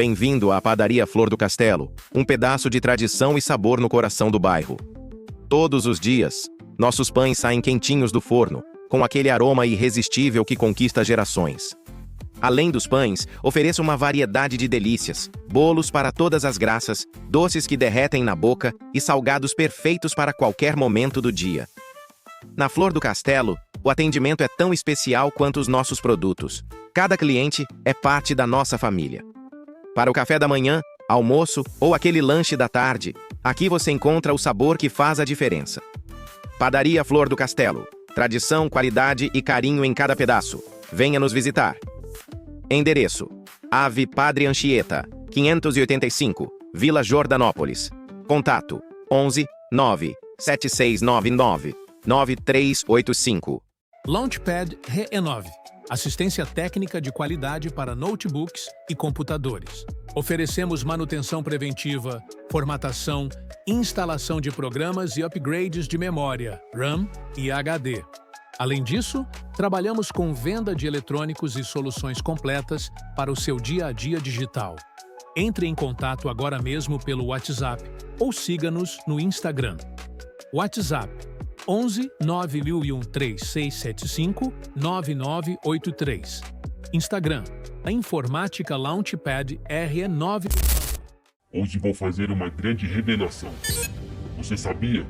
Bem-vindo à Padaria Flor do Castelo, um pedaço de tradição e sabor no coração do bairro. Todos os dias, nossos pães saem quentinhos do forno, com aquele aroma irresistível que conquista gerações. Além dos pães, ofereço uma variedade de delícias, bolos para todas as graças, doces que derretem na boca e salgados perfeitos para qualquer momento do dia. Na Flor do Castelo, o atendimento é tão especial quanto os nossos produtos. Cada cliente é parte da nossa família. Para o café da manhã, almoço ou aquele lanche da tarde, aqui você encontra o sabor que faz a diferença. Padaria Flor do Castelo. Tradição, qualidade e carinho em cada pedaço. Venha nos visitar. Endereço: Ave Padre Anchieta, 585, Vila Jordanópolis. Contato: 11 9 7699 9385. Launchpad Re9. Assistência técnica de qualidade para notebooks e computadores. Oferecemos manutenção preventiva, formatação, instalação de programas e upgrades de memória, RAM e HD. Além disso, trabalhamos com venda de eletrônicos e soluções completas para o seu dia a dia digital. Entre em contato agora mesmo pelo WhatsApp ou siga-nos no Instagram. WhatsApp 11 9001 3675 9983. Instagram, a Informática Launchpad RE9. Hoje vou fazer uma grande revelação. Você sabia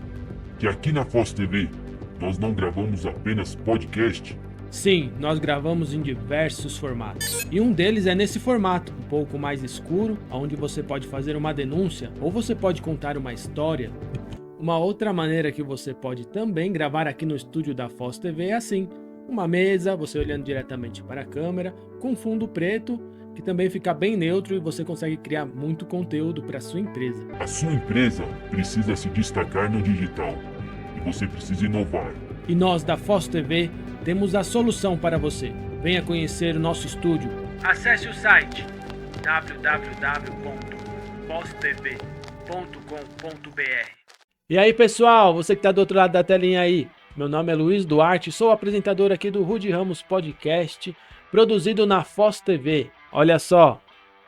que aqui na Foz TV nós não gravamos apenas podcast? Sim, nós gravamos em diversos formatos. E um deles é nesse formato, um pouco mais escuro, onde você pode fazer uma denúncia ou você pode contar uma história. Uma outra maneira que você pode também gravar aqui no estúdio da Foz TV é assim: uma mesa, você olhando diretamente para a câmera, com fundo preto, que também fica bem neutro e você consegue criar muito conteúdo para a sua empresa. A sua empresa precisa se destacar no digital e você precisa inovar. E nós da Foz TV temos a solução para você. Venha conhecer o nosso estúdio. Acesse o site www.foztv.com.br. E aí pessoal, você que está do outro lado da telinha aí, meu nome é Luiz Duarte, sou apresentador aqui do Rude Ramos Podcast, produzido na Foz TV. Olha só,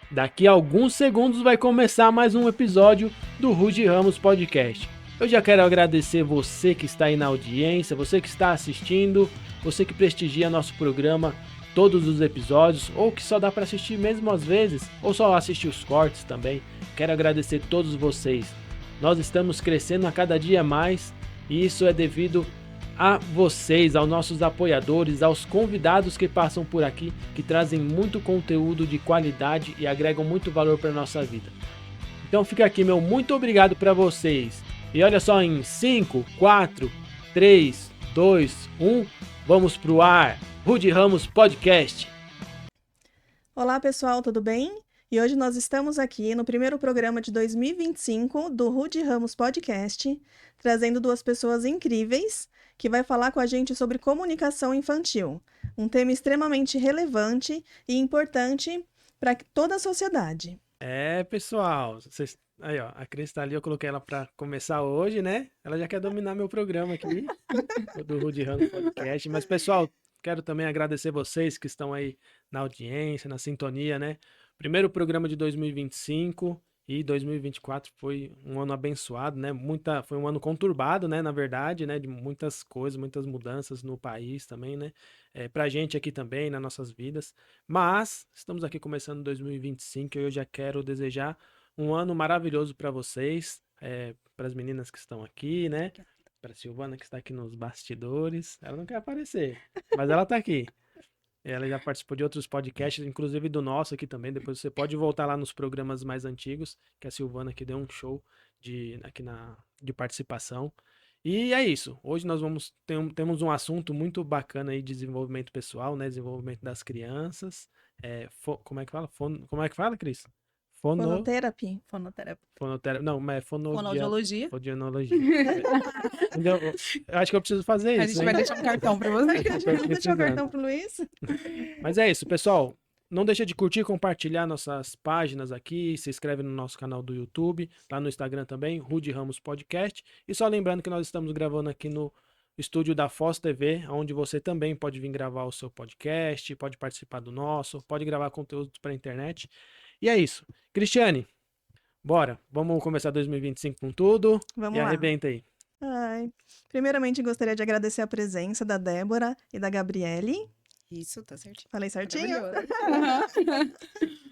daqui a alguns segundos vai começar mais um episódio do Rude Ramos Podcast. Eu já quero agradecer você que está aí na audiência, você que está assistindo, você que prestigia nosso programa, todos os episódios, ou que só dá para assistir mesmo às vezes, ou só assistir os cortes também. Quero agradecer a todos vocês. Nós estamos crescendo a cada dia mais e isso é devido a vocês, aos nossos apoiadores, aos convidados que passam por aqui, que trazem muito conteúdo de qualidade e agregam muito valor para a nossa vida. Então fica aqui meu muito obrigado para vocês. E olha só, em 5, 4, 3, 2, 1, vamos pro ar. Rude Ramos Podcast. Olá pessoal, tudo bem? E hoje nós estamos aqui no primeiro programa de 2025 do Rude Ramos Podcast, trazendo duas pessoas incríveis que vai falar com a gente sobre comunicação infantil, um tema extremamente relevante e importante para toda a sociedade. Pessoal, vocês... Aí, ó, a Cris tá ali, eu coloquei ela pra começar hoje, né? Ela já quer dominar meu programa aqui, do Rude Ramos Podcast. Mas, pessoal, quero também agradecer vocês que estão aí na audiência, na sintonia, né? Primeiro programa de 2025 e 2024 foi um ano abençoado, né? Foi um ano conturbado, né? Na verdade, né? De muitas coisas, muitas mudanças no país também, né? Pra gente aqui também, nas nossas vidas. Mas estamos aqui começando 2025 e eu já quero desejar um ano maravilhoso para vocês, para as meninas que estão aqui, né? Para a Silvana que está aqui nos bastidores. Ela não quer aparecer, mas ela está aqui. Ela já participou de outros podcasts, inclusive do nosso aqui também. Depois você pode voltar lá nos programas mais antigos, que a Silvana aqui deu um show de participação. E é isso. Hoje nós temos um assunto muito bacana aí de desenvolvimento pessoal, né? Desenvolvimento das crianças. Como é que fala? Como é que fala, Cris? Fonoterapia. Não, mas é Fonoaudiologia. Fonoaudiologia. Eu acho que eu preciso fazer isso. A gente vai deixar um cartão para você. Vamos deixar um cartão pro Luiz. Mas é isso, pessoal. Não deixa de curtir, compartilhar nossas páginas aqui, se inscreve no nosso canal do YouTube, lá no Instagram também, Rude Ramos Podcast. E só lembrando que nós estamos gravando aqui no estúdio da Foz TV, onde você também pode vir gravar o seu podcast, pode participar do nosso, pode gravar conteúdo para a internet. E é isso. Cristiane, bora. Vamos começar 2025 com tudo. Vamos E lá. arrebenta aí. Ai. Primeiramente, gostaria de agradecer a presença da Débora e da Gabriele. Isso, tá certinho. Falei certinho? Maravilhoso.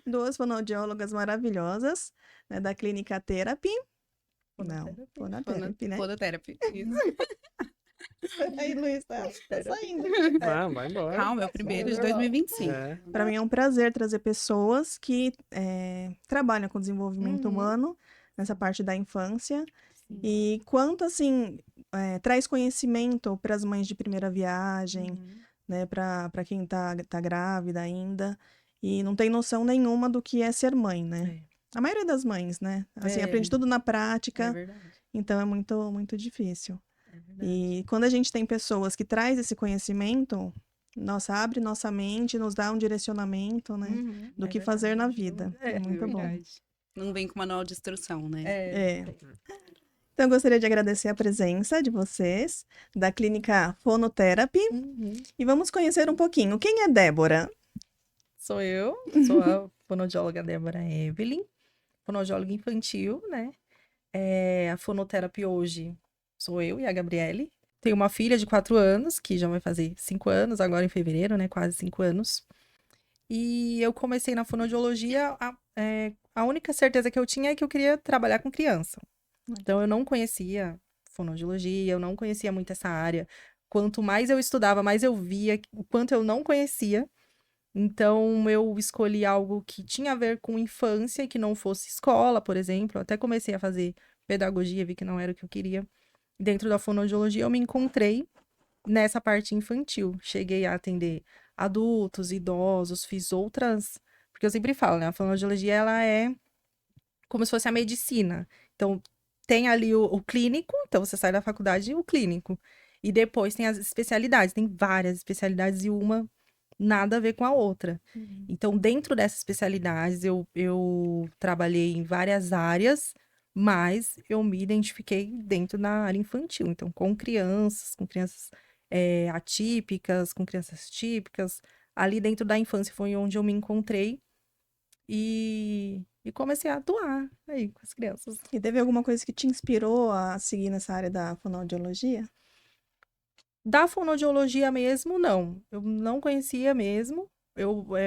Duas fonoaudiólogas maravilhosas, né, da Clínica Therapy. Não, Fonotherapy, né? Fonoterapy. Isso. Aí, Luiz, tá saindo. Vai embora. Calma, é o primeiro de 2025. É. Para mim é um prazer trazer pessoas que trabalham com desenvolvimento humano nessa parte da infância. E quanto, assim, traz conhecimento para as mães de primeira viagem, né, para quem tá grávida ainda, e não tem noção nenhuma do que é ser mãe, né? A maioria das mães, né? Assim, aprende tudo na prática, É verdade. então é muito, muito difícil. É verdade. E quando a gente tem pessoas que traz esse conhecimento, nossa, abre nossa mente, nos dá um direcionamento, né? Do que fazer na vida. É muito bom. verdade. Não vem com manual de instrução, né? Então, eu gostaria de agradecer a presença de vocês, da Clínica Fonotherapy, e vamos conhecer um pouquinho. Quem é Débora? Sou eu, sou a fonoaudióloga Débora Evelyn, fonoaudióloga infantil, né? A fonoterapia hoje sou eu e a Gabriele. Tenho uma filha de 4 anos, que já vai fazer 5 anos, agora em fevereiro, né? Quase 5 anos. E eu comecei na fonoaudiologia, a única certeza que eu tinha é que eu queria trabalhar com criança. Então, eu não conhecia fonoaudiologia, eu não conhecia muito essa área. Quanto mais eu estudava, mais eu via o quanto eu não conhecia. Então, eu escolhi algo que tinha a ver com infância e que não fosse escola, por exemplo. Eu até comecei a fazer pedagogia, vi que não era o que eu queria. Dentro da fonoaudiologia, eu me encontrei nessa parte infantil. Cheguei a atender adultos, idosos, fiz outras... Porque eu sempre falo, né? A fonoaudiologia, ela é como se fosse a medicina. Então, tem ali o clínico, então você sai da faculdade e o clínico. E depois tem as especialidades, tem várias especialidades e uma nada a ver com a outra. Então, dentro dessas especialidades, eu trabalhei em várias áreas, mas eu me identifiquei dentro da área infantil. Então, com crianças atípicas, com crianças típicas. Ali dentro da infância foi onde eu me encontrei e comecei a atuar aí com as crianças. E teve alguma coisa que te inspirou a seguir nessa área da fonoaudiologia? Da fonoaudiologia mesmo, não. Eu não conhecia mesmo.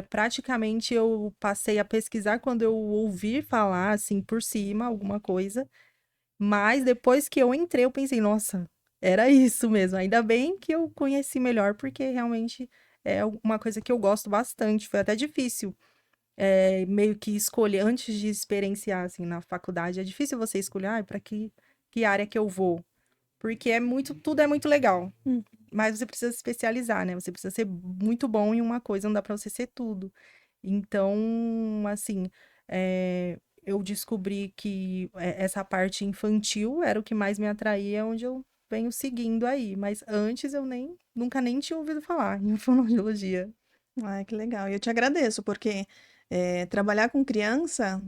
Praticamente eu passei a pesquisar quando eu ouvi falar, assim, por cima, alguma coisa. Mas depois que eu entrei, eu pensei, nossa, era isso mesmo. Ainda bem que eu conheci melhor, porque realmente é uma coisa que eu gosto bastante. Foi até difícil. Meio que escolher, antes de experienciar, assim, na faculdade, é difícil você escolher, para que área que eu vou. Porque tudo é muito legal. Mas você precisa se especializar, né? Você precisa ser muito bom em uma coisa, não dá pra você ser tudo. Então, assim, eu descobri que essa parte infantil era o que mais me atraía, onde eu venho seguindo aí. Mas antes eu nunca nem tinha ouvido falar em fonoaudiologia. Ai, que legal. E eu te agradeço, porque trabalhar com criança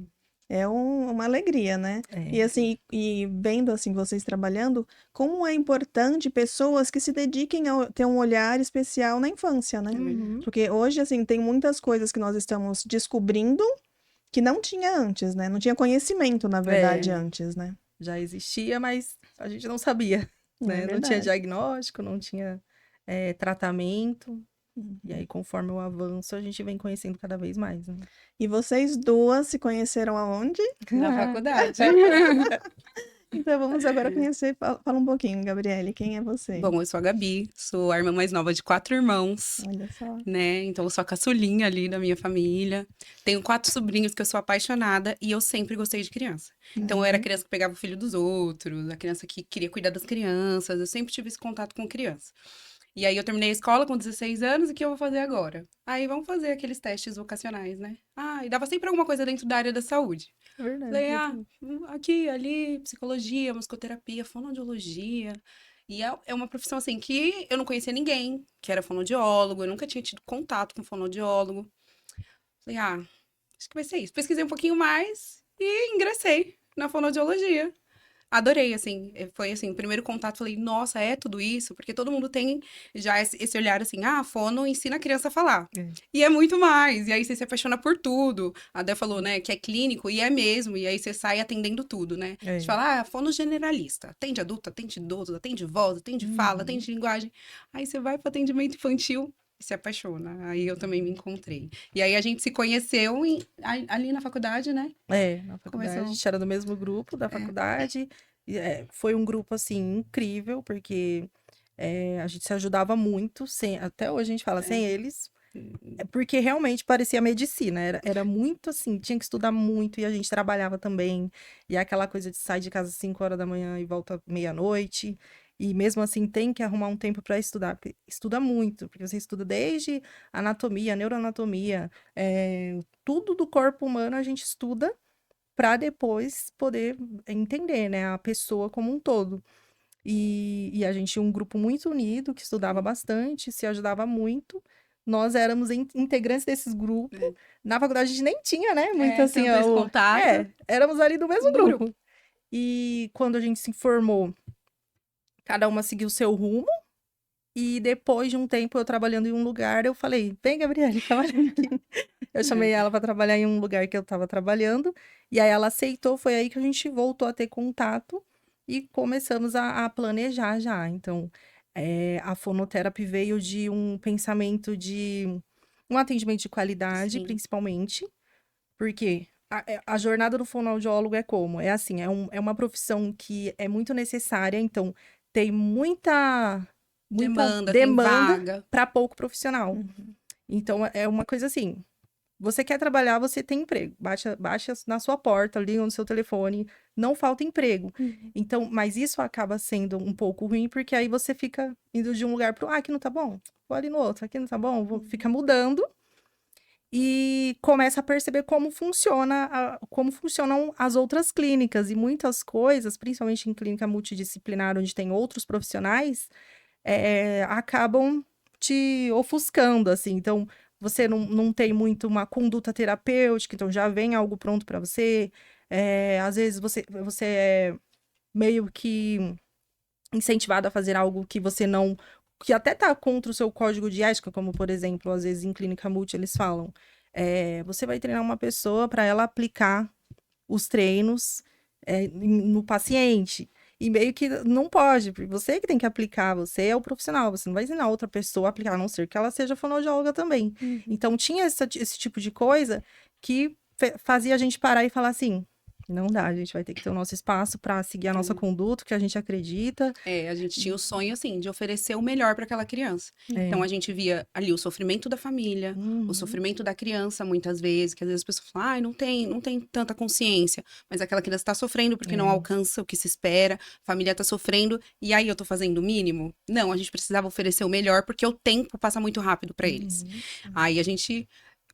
é uma alegria, né? E assim, e vendo assim vocês trabalhando, como é importante pessoas que se dediquem a ter um olhar especial na infância, né? Porque hoje, assim, tem muitas coisas que nós estamos descobrindo que não tinha antes, né? Não tinha conhecimento, na verdade, antes, né? Já existia, mas a gente não sabia, né? Não tinha diagnóstico, não tinha tratamento. E aí, conforme eu avanço, a gente vem conhecendo cada vez mais, né? E vocês duas se conheceram aonde? Na faculdade. Então, vamos agora conhecer. Fala um pouquinho, Gabriele, quem é você? Bom, eu sou a Gabi, sou a irmã mais nova de 4 irmãos, Olha só. né? Então, eu sou a caçulinha ali da minha família. Tenho 4 sobrinhos que eu sou apaixonada e eu sempre gostei de criança. Então, eu era a criança que pegava o filho dos outros, a criança que queria cuidar das crianças. Eu sempre tive esse contato com criança. E aí, eu terminei a escola com 16 anos, e o que eu vou fazer agora? Aí, vamos fazer aqueles testes vocacionais, né? E dava sempre alguma coisa dentro da área da saúde. É verdade. Falei, aqui, ali, psicologia, musicoterapia, fonoaudiologia. E é uma profissão, assim, que eu não conhecia ninguém que era fonoaudiólogo, eu nunca tinha tido contato com fonoaudiólogo. Falei, acho que vai ser isso. Pesquisei um pouquinho mais e ingressei na fonoaudiologia. Adorei, assim, foi assim, o primeiro contato, falei, nossa, é tudo isso? Porque todo mundo tem já esse olhar assim, a fono ensina a criança a falar. É. E é muito mais, e aí você se apaixona por tudo. A Dé falou, né, que é clínico, e é mesmo, e aí você sai atendendo tudo, né? É. Você fala, fono generalista, atende adulto, atende idoso, atende voz, atende fala, atende linguagem. Aí você vai para atendimento infantil e se apaixona. Aí eu também me encontrei. E aí a gente se conheceu ali na faculdade, né? Na faculdade, Começou. a gente era do mesmo grupo da faculdade. E, foi um grupo, assim, incrível, porque a gente se ajudava muito, até hoje a gente fala, sem eles, porque realmente parecia medicina, era muito assim, tinha que estudar muito, e a gente trabalhava também, e é aquela coisa de sair de casa às 5 horas da manhã e volta meia-noite, e mesmo assim tem que arrumar um tempo para estudar, porque estuda muito, porque você estuda desde anatomia, neuroanatomia, tudo do corpo humano a gente estuda para depois poder entender, né, a pessoa como um todo. E a gente tinha um grupo muito unido, que estudava bastante, se ajudava muito. Nós éramos integrantes desses grupos. Na faculdade a gente nem tinha, né? Muito assim, tanto esse contato. éramos ali do mesmo grupo. E quando a gente se formou, cada uma seguiu o seu rumo. E depois de um tempo eu trabalhando em um lugar, eu falei, vem, Gabriele, trabalha aqui. Eu chamei ela para trabalhar em um lugar que eu estava trabalhando. E aí ela aceitou, foi aí que a gente voltou a ter contato. E começamos a planejar já. Então, a fonoterapia veio de um pensamento de um atendimento de qualidade, Sim. principalmente, porque a jornada do fonoaudiólogo é como? É assim, é uma profissão que é muito necessária, então tem muita Demanda, tem vaga. para pouco profissional. Então, é uma coisa assim, você quer trabalhar, você tem emprego. Baixa na sua porta, liga no seu telefone, não falta emprego. Então, mas isso acaba sendo um pouco ruim, porque aí você fica indo de um lugar pro aqui não tá bom, vou ali no outro, aqui não tá bom, fica mudando e começa a perceber como como funcionam as outras clínicas. E muitas coisas, principalmente em clínica multidisciplinar, onde tem outros profissionais, acabam te ofuscando, assim. Então, você não tem muito uma conduta terapêutica, então já vem algo pronto para você. Às vezes você é meio que incentivado a fazer algo que você não... que até tá contra o seu código de ética, como, por exemplo, às vezes em clínica multi eles falam. Você vai treinar uma pessoa para ela aplicar os treinos no paciente. E meio que não pode, porque você que tem que aplicar, você é o profissional, você não vai ensinar outra pessoa a aplicar, a não ser que ela seja fonoaudióloga também. Então, tinha esse tipo de coisa que fazia a gente parar e falar assim, não dá, a gente vai ter que ter o nosso espaço para seguir a nossa conduta, que a gente acredita. A gente tinha o sonho, assim, de oferecer o melhor para aquela criança. Então, a gente via ali o sofrimento da família, o sofrimento da criança, muitas vezes, que às vezes as pessoas falam, não tem tanta consciência, mas aquela criança está sofrendo porque não alcança o que se espera, a família está sofrendo, e aí eu tô fazendo o mínimo? Não, a gente precisava oferecer o melhor, porque o tempo passa muito rápido para eles. Aí a gente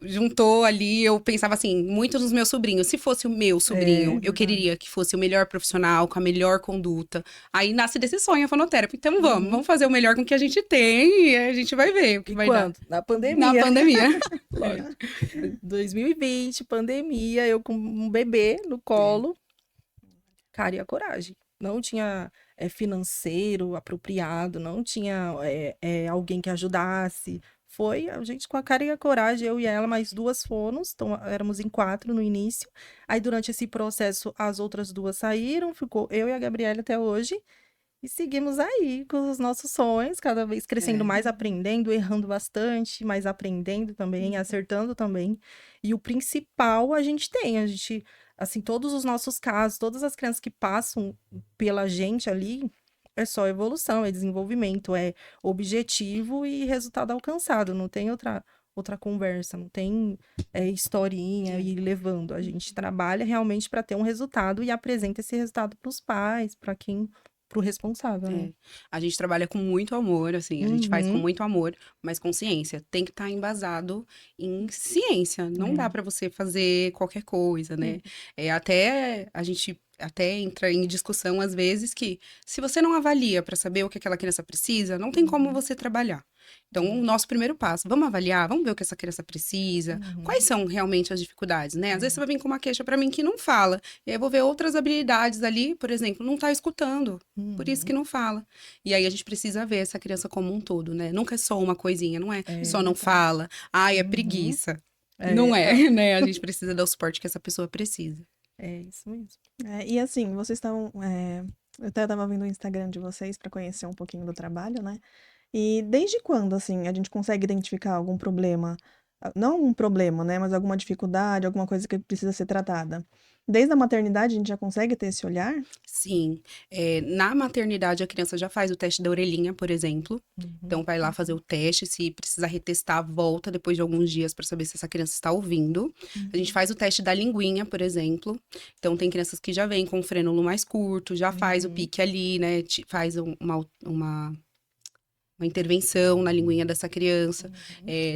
juntou ali, eu pensava assim, muito nos meus sobrinhos. Se fosse o meu sobrinho, eu queria que fosse o melhor profissional, com a melhor conduta. Aí nasce desse sonho a fonoterapia. Então vamos fazer o melhor com o que a gente tem e a gente vai ver o que vai dar. Na pandemia. Na pandemia. 2020, pandemia, eu com um bebê no colo. Cara, e a coragem. Não tinha financeiro apropriado, não tinha alguém que ajudasse. Foi a gente com a cara e a coragem, eu e ela, mais 2 fonos, então éramos em 4 no início. Aí, durante esse processo, as outras 2 saíram, ficou eu e a Gabriela até hoje. E seguimos aí com os nossos sonhos, cada vez crescendo mais, aprendendo, errando bastante, mas aprendendo também, acertando também. E o principal a gente, assim, todos os nossos casos, todas as crianças que passam pela gente ali, é só evolução, é desenvolvimento, é objetivo e resultado alcançado. Não tem outra conversa, não tem historinha e levando. A gente trabalha realmente para ter um resultado e apresenta esse resultado para os pais, pro responsável, né? A gente trabalha com muito amor, assim, a gente faz com muito amor, mas com ciência. Tem que estar embasado em ciência. Não dá para você fazer qualquer coisa, né? A gente até entra em discussão às vezes que se você não avalia para saber o que aquela criança precisa, não tem como você trabalhar. Então, o nosso primeiro passo, vamos avaliar, vamos ver o que essa criança precisa, quais são realmente as dificuldades, né? Às vezes você vai vir com uma queixa pra mim que não fala, e aí eu vou ver outras habilidades ali, por exemplo, não tá escutando, por isso que não fala. E aí a gente precisa ver essa criança como um todo, né? Nunca é só uma coisinha, não é só não fala, ai, é preguiça. Não é, né? A gente precisa dar o suporte que essa pessoa precisa. É isso mesmo. E assim, vocês estão. Eu até estava vendo o Instagram de vocês para conhecer um pouquinho do trabalho, né? E desde quando, assim, a gente consegue identificar algum problema? Não um problema, né? Mas alguma dificuldade, alguma coisa que precisa ser tratada. Desde a maternidade a gente já consegue ter esse olhar? Sim, na maternidade a criança já faz o teste da orelhinha, por exemplo. Então vai lá fazer o teste, se precisar retestar, volta depois de alguns dias para saber se essa criança está ouvindo. A gente faz o teste da linguinha, por exemplo. Então tem crianças que já vêm com o frênulo mais curto, já faz o pique ali, né? Faz uma intervenção na linguinha dessa criança.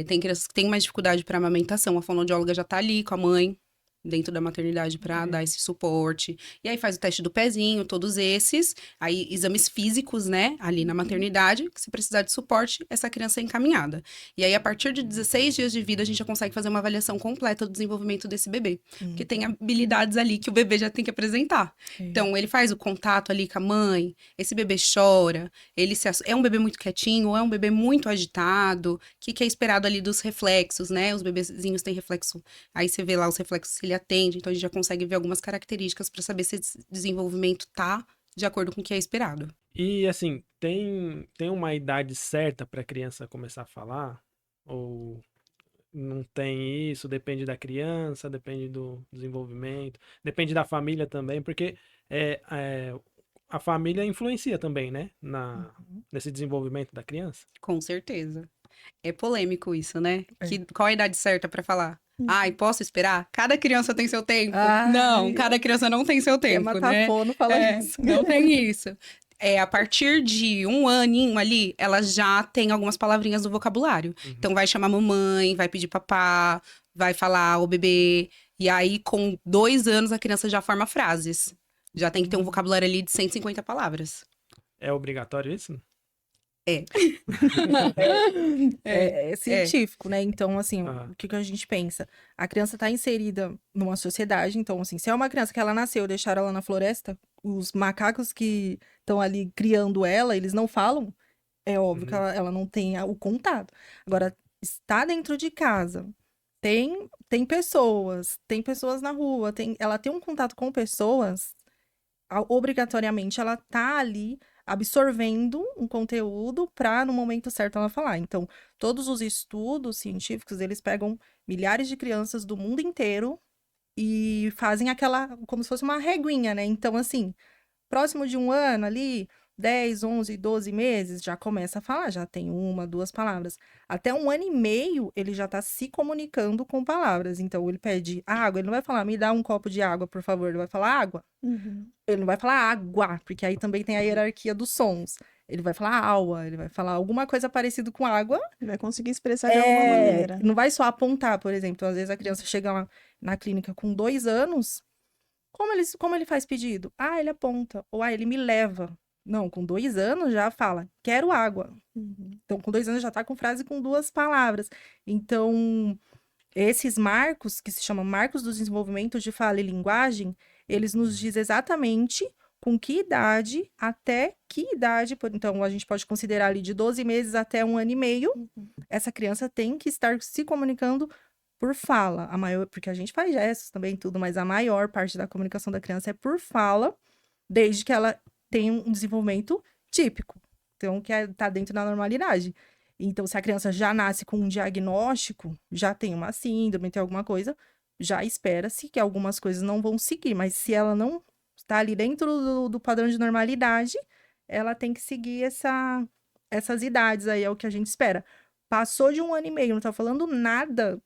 Tem crianças que têm mais dificuldade para amamentação, a fonoaudióloga já tá ali com a mãe, dentro da maternidade para dar esse suporte. E aí faz o teste do pezinho, todos esses. Aí exames físicos, né, ali na maternidade, que se precisar de suporte, essa criança é encaminhada. E aí a partir de 16 dias de vida, a gente já consegue fazer uma avaliação completa do desenvolvimento desse bebê. Porque tem habilidades ali que o bebê já tem que apresentar. Então, ele faz o contato ali com a mãe, esse bebê chora, é um bebê muito quietinho ou é um bebê muito agitado, o que é esperado ali dos reflexos, né? Os bebezinhos têm reflexo, aí você vê lá os reflexos se ele atende, então a gente já consegue ver algumas características para saber se esse desenvolvimento tá de acordo com o que é esperado. E assim, tem uma idade certa para a criança começar a falar? Ou não tem isso? Depende da criança, depende do desenvolvimento, depende da família também, porque a família influencia também, né? Nesse desenvolvimento da criança. Com certeza. É polêmico isso, né? Qual a idade certa para falar? Ai, posso esperar? Cada criança tem seu tempo. Não, cada criança não tem seu tempo, né? Fono fala isso. Não tem isso. A partir de um aninho ali, ela já tem algumas palavrinhas do vocabulário. Então, vai chamar mamãe, vai pedir papá, vai falar o bebê. E aí, com 2 anos, a criança já forma frases. Já tem que ter um vocabulário ali de 150 palavras. É obrigatório isso? É científico, né? Então, assim, o que a gente pensa? A criança está inserida numa sociedade, então, assim, se é uma criança que ela nasceu, deixaram ela na floresta, os macacos que estão ali criando ela, eles não falam, é óbvio que ela não tem o contato. Agora, está dentro de casa, tem pessoas na rua, ela tem um contato com pessoas, obrigatoriamente ela tá ali absorvendo um conteúdo para no momento certo ela falar. Então, todos os estudos científicos, eles pegam milhares de crianças do mundo inteiro e fazem como se fosse uma reguinha, né? Então, assim, próximo de um ano ali, 10, 11, 12 meses, já começa a falar, já tem 1, 2 palavras. Até 1 ano e meio, ele já tá se comunicando com palavras. Então, ele pede água, ele não vai falar, me dá um copo de água, por favor. Ele vai falar água. Ele não vai falar água, porque aí também tem a hierarquia dos sons. Ele vai falar aua, ele vai falar alguma coisa parecida com água. Ele vai conseguir expressar de alguma maneira. Não vai só apontar, por exemplo. Então, às vezes a criança chega lá na clínica com 2 anos, como ele faz pedido? Ele aponta, ou ele me leva. Não, com 2 anos já fala, quero água. Então, com 2 anos já tá com frase com 2 palavras. Então, esses marcos, que se chamam marcos do desenvolvimento de fala e linguagem, eles nos dizem exatamente com que idade, até que idade. Então, a gente pode considerar ali de 12 meses até 1 ano e meio, essa criança tem que estar se comunicando por fala. Porque a gente faz gestos também, tudo, mas a maior parte da comunicação da criança é por fala, desde que ela tem um desenvolvimento típico, então que tá dentro da normalidade. Então, se a criança já nasce com um diagnóstico, já tem uma síndrome, tem alguma coisa, já espera-se que algumas coisas não vão seguir, mas se ela não está ali dentro do padrão de normalidade, ela tem que seguir essas idades aí, é o que a gente espera. Passou de 1 ano e meio, não tá falando nada,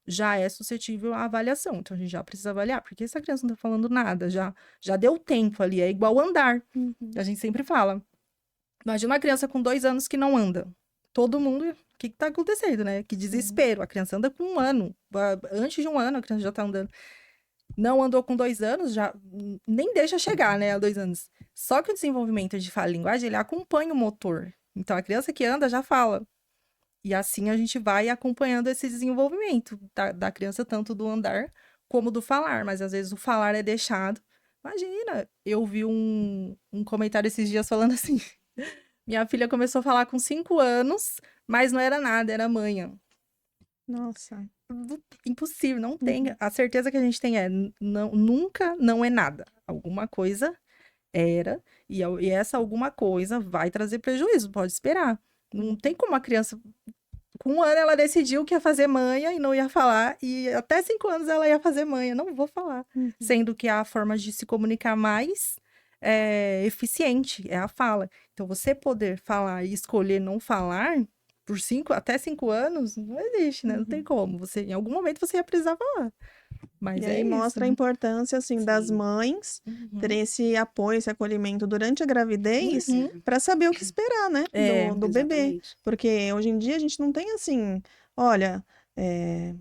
já é suscetível à avaliação. Então, a gente já precisa avaliar, porque essa criança não tá falando nada, já deu tempo ali, é igual andar. A gente sempre fala. Imagina uma criança com 2 anos que não anda. Todo mundo, o que tá acontecendo, né? Que desespero. A criança anda com 1 ano. Antes de 1 ano, a criança já tá andando. Não andou com 2 anos, já nem deixa chegar, né, a 2 anos. Só que o desenvolvimento de fala e linguagem, ele acompanha o motor. Então, a criança que anda já fala. E assim a gente vai acompanhando esse desenvolvimento da criança, tanto do andar como do falar. Mas às vezes o falar é deixado. Imagina, eu vi um comentário esses dias falando assim: minha filha começou a falar com 5 anos, mas não era nada, era manha. Nossa. Impossível, não tem. A certeza que a gente tem é nunca não é nada. Alguma coisa era, e essa alguma coisa vai trazer prejuízo, pode esperar. Não tem como a criança. Com 1 ano ela decidiu que ia fazer manha e não ia falar, e até 5 anos ela ia fazer manha, não vou falar. Sendo que a forma de se comunicar mais eficiente é a fala. Então, você poder falar e escolher não falar por até 5 anos, não existe, né? Não tem como. Em algum momento você ia precisar falar. Mas E aí mostra a importância, assim, das Sim. mães terem esse apoio, esse acolhimento durante a gravidez para saber o que esperar, né? Do bebê. Exatamente. Porque hoje em dia a gente não tem assim, olha,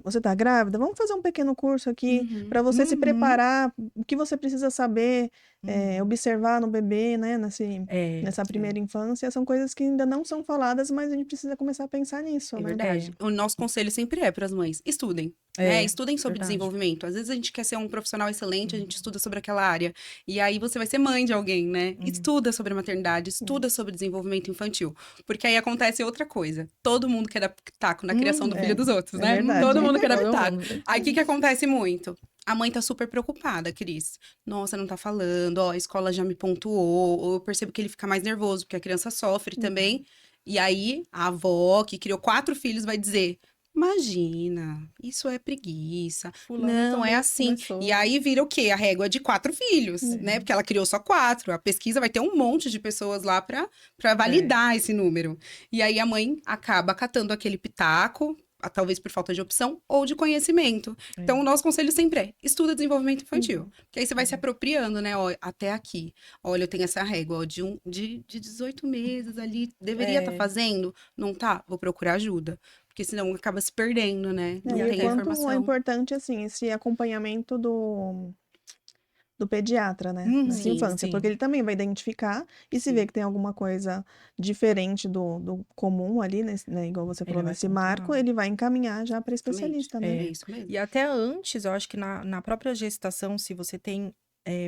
você tá grávida? Vamos fazer um pequeno curso aqui para você se preparar, o que você precisa saber, observar no bebê, né? Nessa primeira infância. São coisas que ainda não são faladas, mas a gente precisa começar a pensar nisso, É né? verdade. O nosso conselho sempre é para as mães: estudem. Estudem sobre verdade. desenvolvimento. Às vezes a gente quer ser um profissional excelente, a gente estuda sobre aquela área. E aí você vai ser mãe de alguém, né? Estuda sobre maternidade, estuda sobre desenvolvimento infantil. Porque aí acontece outra coisa. Todo mundo quer dar pitaco na criação do filho dos outros, né? verdade. Todo mundo quer dar Todo pitaco. mundo. Aí o que acontece muito? A mãe tá super preocupada, Cris. Nossa, não tá falando, ó, a escola já me pontuou, ou eu percebo que ele fica mais nervoso, porque a criança sofre também. E aí, a avó, que criou 4 filhos, vai dizer: imagina, isso é preguiça. Fulana Não, é também assim. começou. E aí vira o quê? A régua de 4 filhos, né? Porque ela criou só 4. A pesquisa vai ter um monte de pessoas lá pra validar esse número. E aí a mãe acaba catando aquele pitaco, talvez por falta de opção ou de conhecimento. Então, o nosso conselho sempre é: estuda desenvolvimento infantil. Porque aí você vai se apropriando, né? Ó, até aqui. Olha, eu tenho essa régua, ó, de 18 meses ali. Deveria estar fazendo? Não tá? Vou procurar ajuda. Porque senão acaba se perdendo, né? Não E tem a quanto informação. é importante, assim, esse acompanhamento do pediatra, né? Nessa Sim, infância. sim. Porque ele também vai identificar e se vê que tem alguma coisa diferente do comum ali, né? Igual você Ele falou, vai nesse marco, continuar. ele vai encaminhar já para especialista, né? É isso mesmo. E até antes, eu acho que na própria gestação, se você tem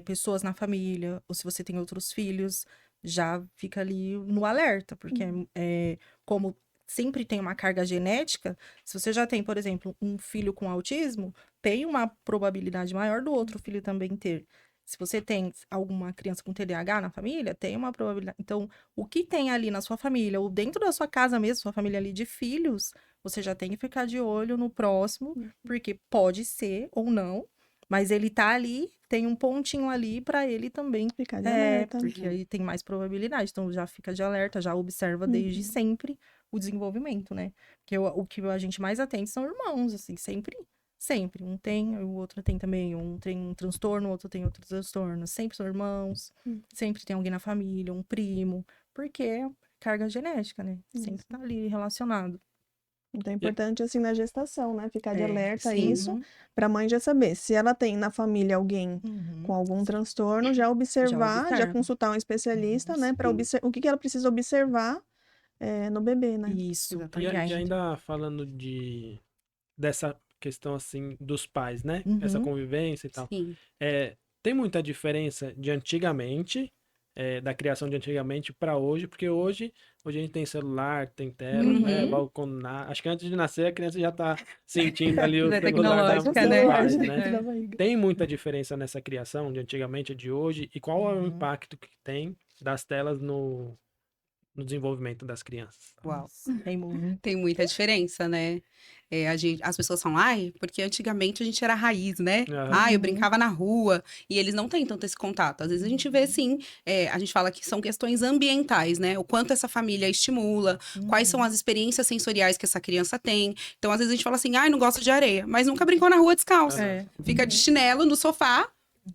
pessoas na família, ou se você tem outros filhos, já fica ali no alerta, porque como sempre tem uma carga genética, se você já tem, por exemplo, um filho com autismo, tem uma probabilidade maior do outro filho também ter. Se você tem alguma criança com TDAH na família, tem uma probabilidade. Então, o que tem ali na sua família, ou dentro da sua casa mesmo, sua família ali de filhos, você já tem que ficar de olho no próximo, porque pode ser ou não, mas ele tá ali, tem um pontinho ali para ele também. Ficar de alerta. Porque aí tem mais probabilidade. Então, já fica de alerta, já observa desde sempre o desenvolvimento, né? Porque o que a gente mais atende são irmãos, assim, sempre. Sempre. Um tem, o outro tem também. Um tem um transtorno, o outro tem outro transtorno. Sempre são irmãos. Sempre tem alguém na família, um primo. Porque é carga genética, né? Sempre tá ali relacionado. Então é importante, assim, na gestação, né? Ficar de alerta a sim. isso, para a mãe já saber. Se ela tem na família alguém com algum transtorno, já observar, já observa. consultar um especialista, né? Para o que ela precisa observar no bebê, né? Isso. E, Porque e a gente... ainda falando dessa questão, assim, dos pais, né? Essa Uhum. convivência e tal. Sim. Tem muita diferença de antigamente, da criação de antigamente para hoje, porque hoje a gente tem celular, tem tela, né? Balconar. Acho que antes de nascer a criança já tá sentindo ali o É celular dos tecnológica, né? pais, Dentro né? da barriga. Tem muita diferença nessa criação de antigamente e de hoje, e qual é o impacto que tem das telas no desenvolvimento das crianças? Uau. Tem muito. Tem muita diferença, né? As pessoas falam: ai, porque antigamente a gente era raiz, né? Aham. Eu brincava na rua. E eles não têm tanto esse contato. Às vezes a gente vê, sim, a gente fala que são questões ambientais, né? O quanto essa família estimula, quais são as experiências sensoriais que essa criança tem. Então, às vezes a gente fala assim: ai, não gosto de areia, mas nunca brincou na rua descalço. Fica de chinelo no sofá,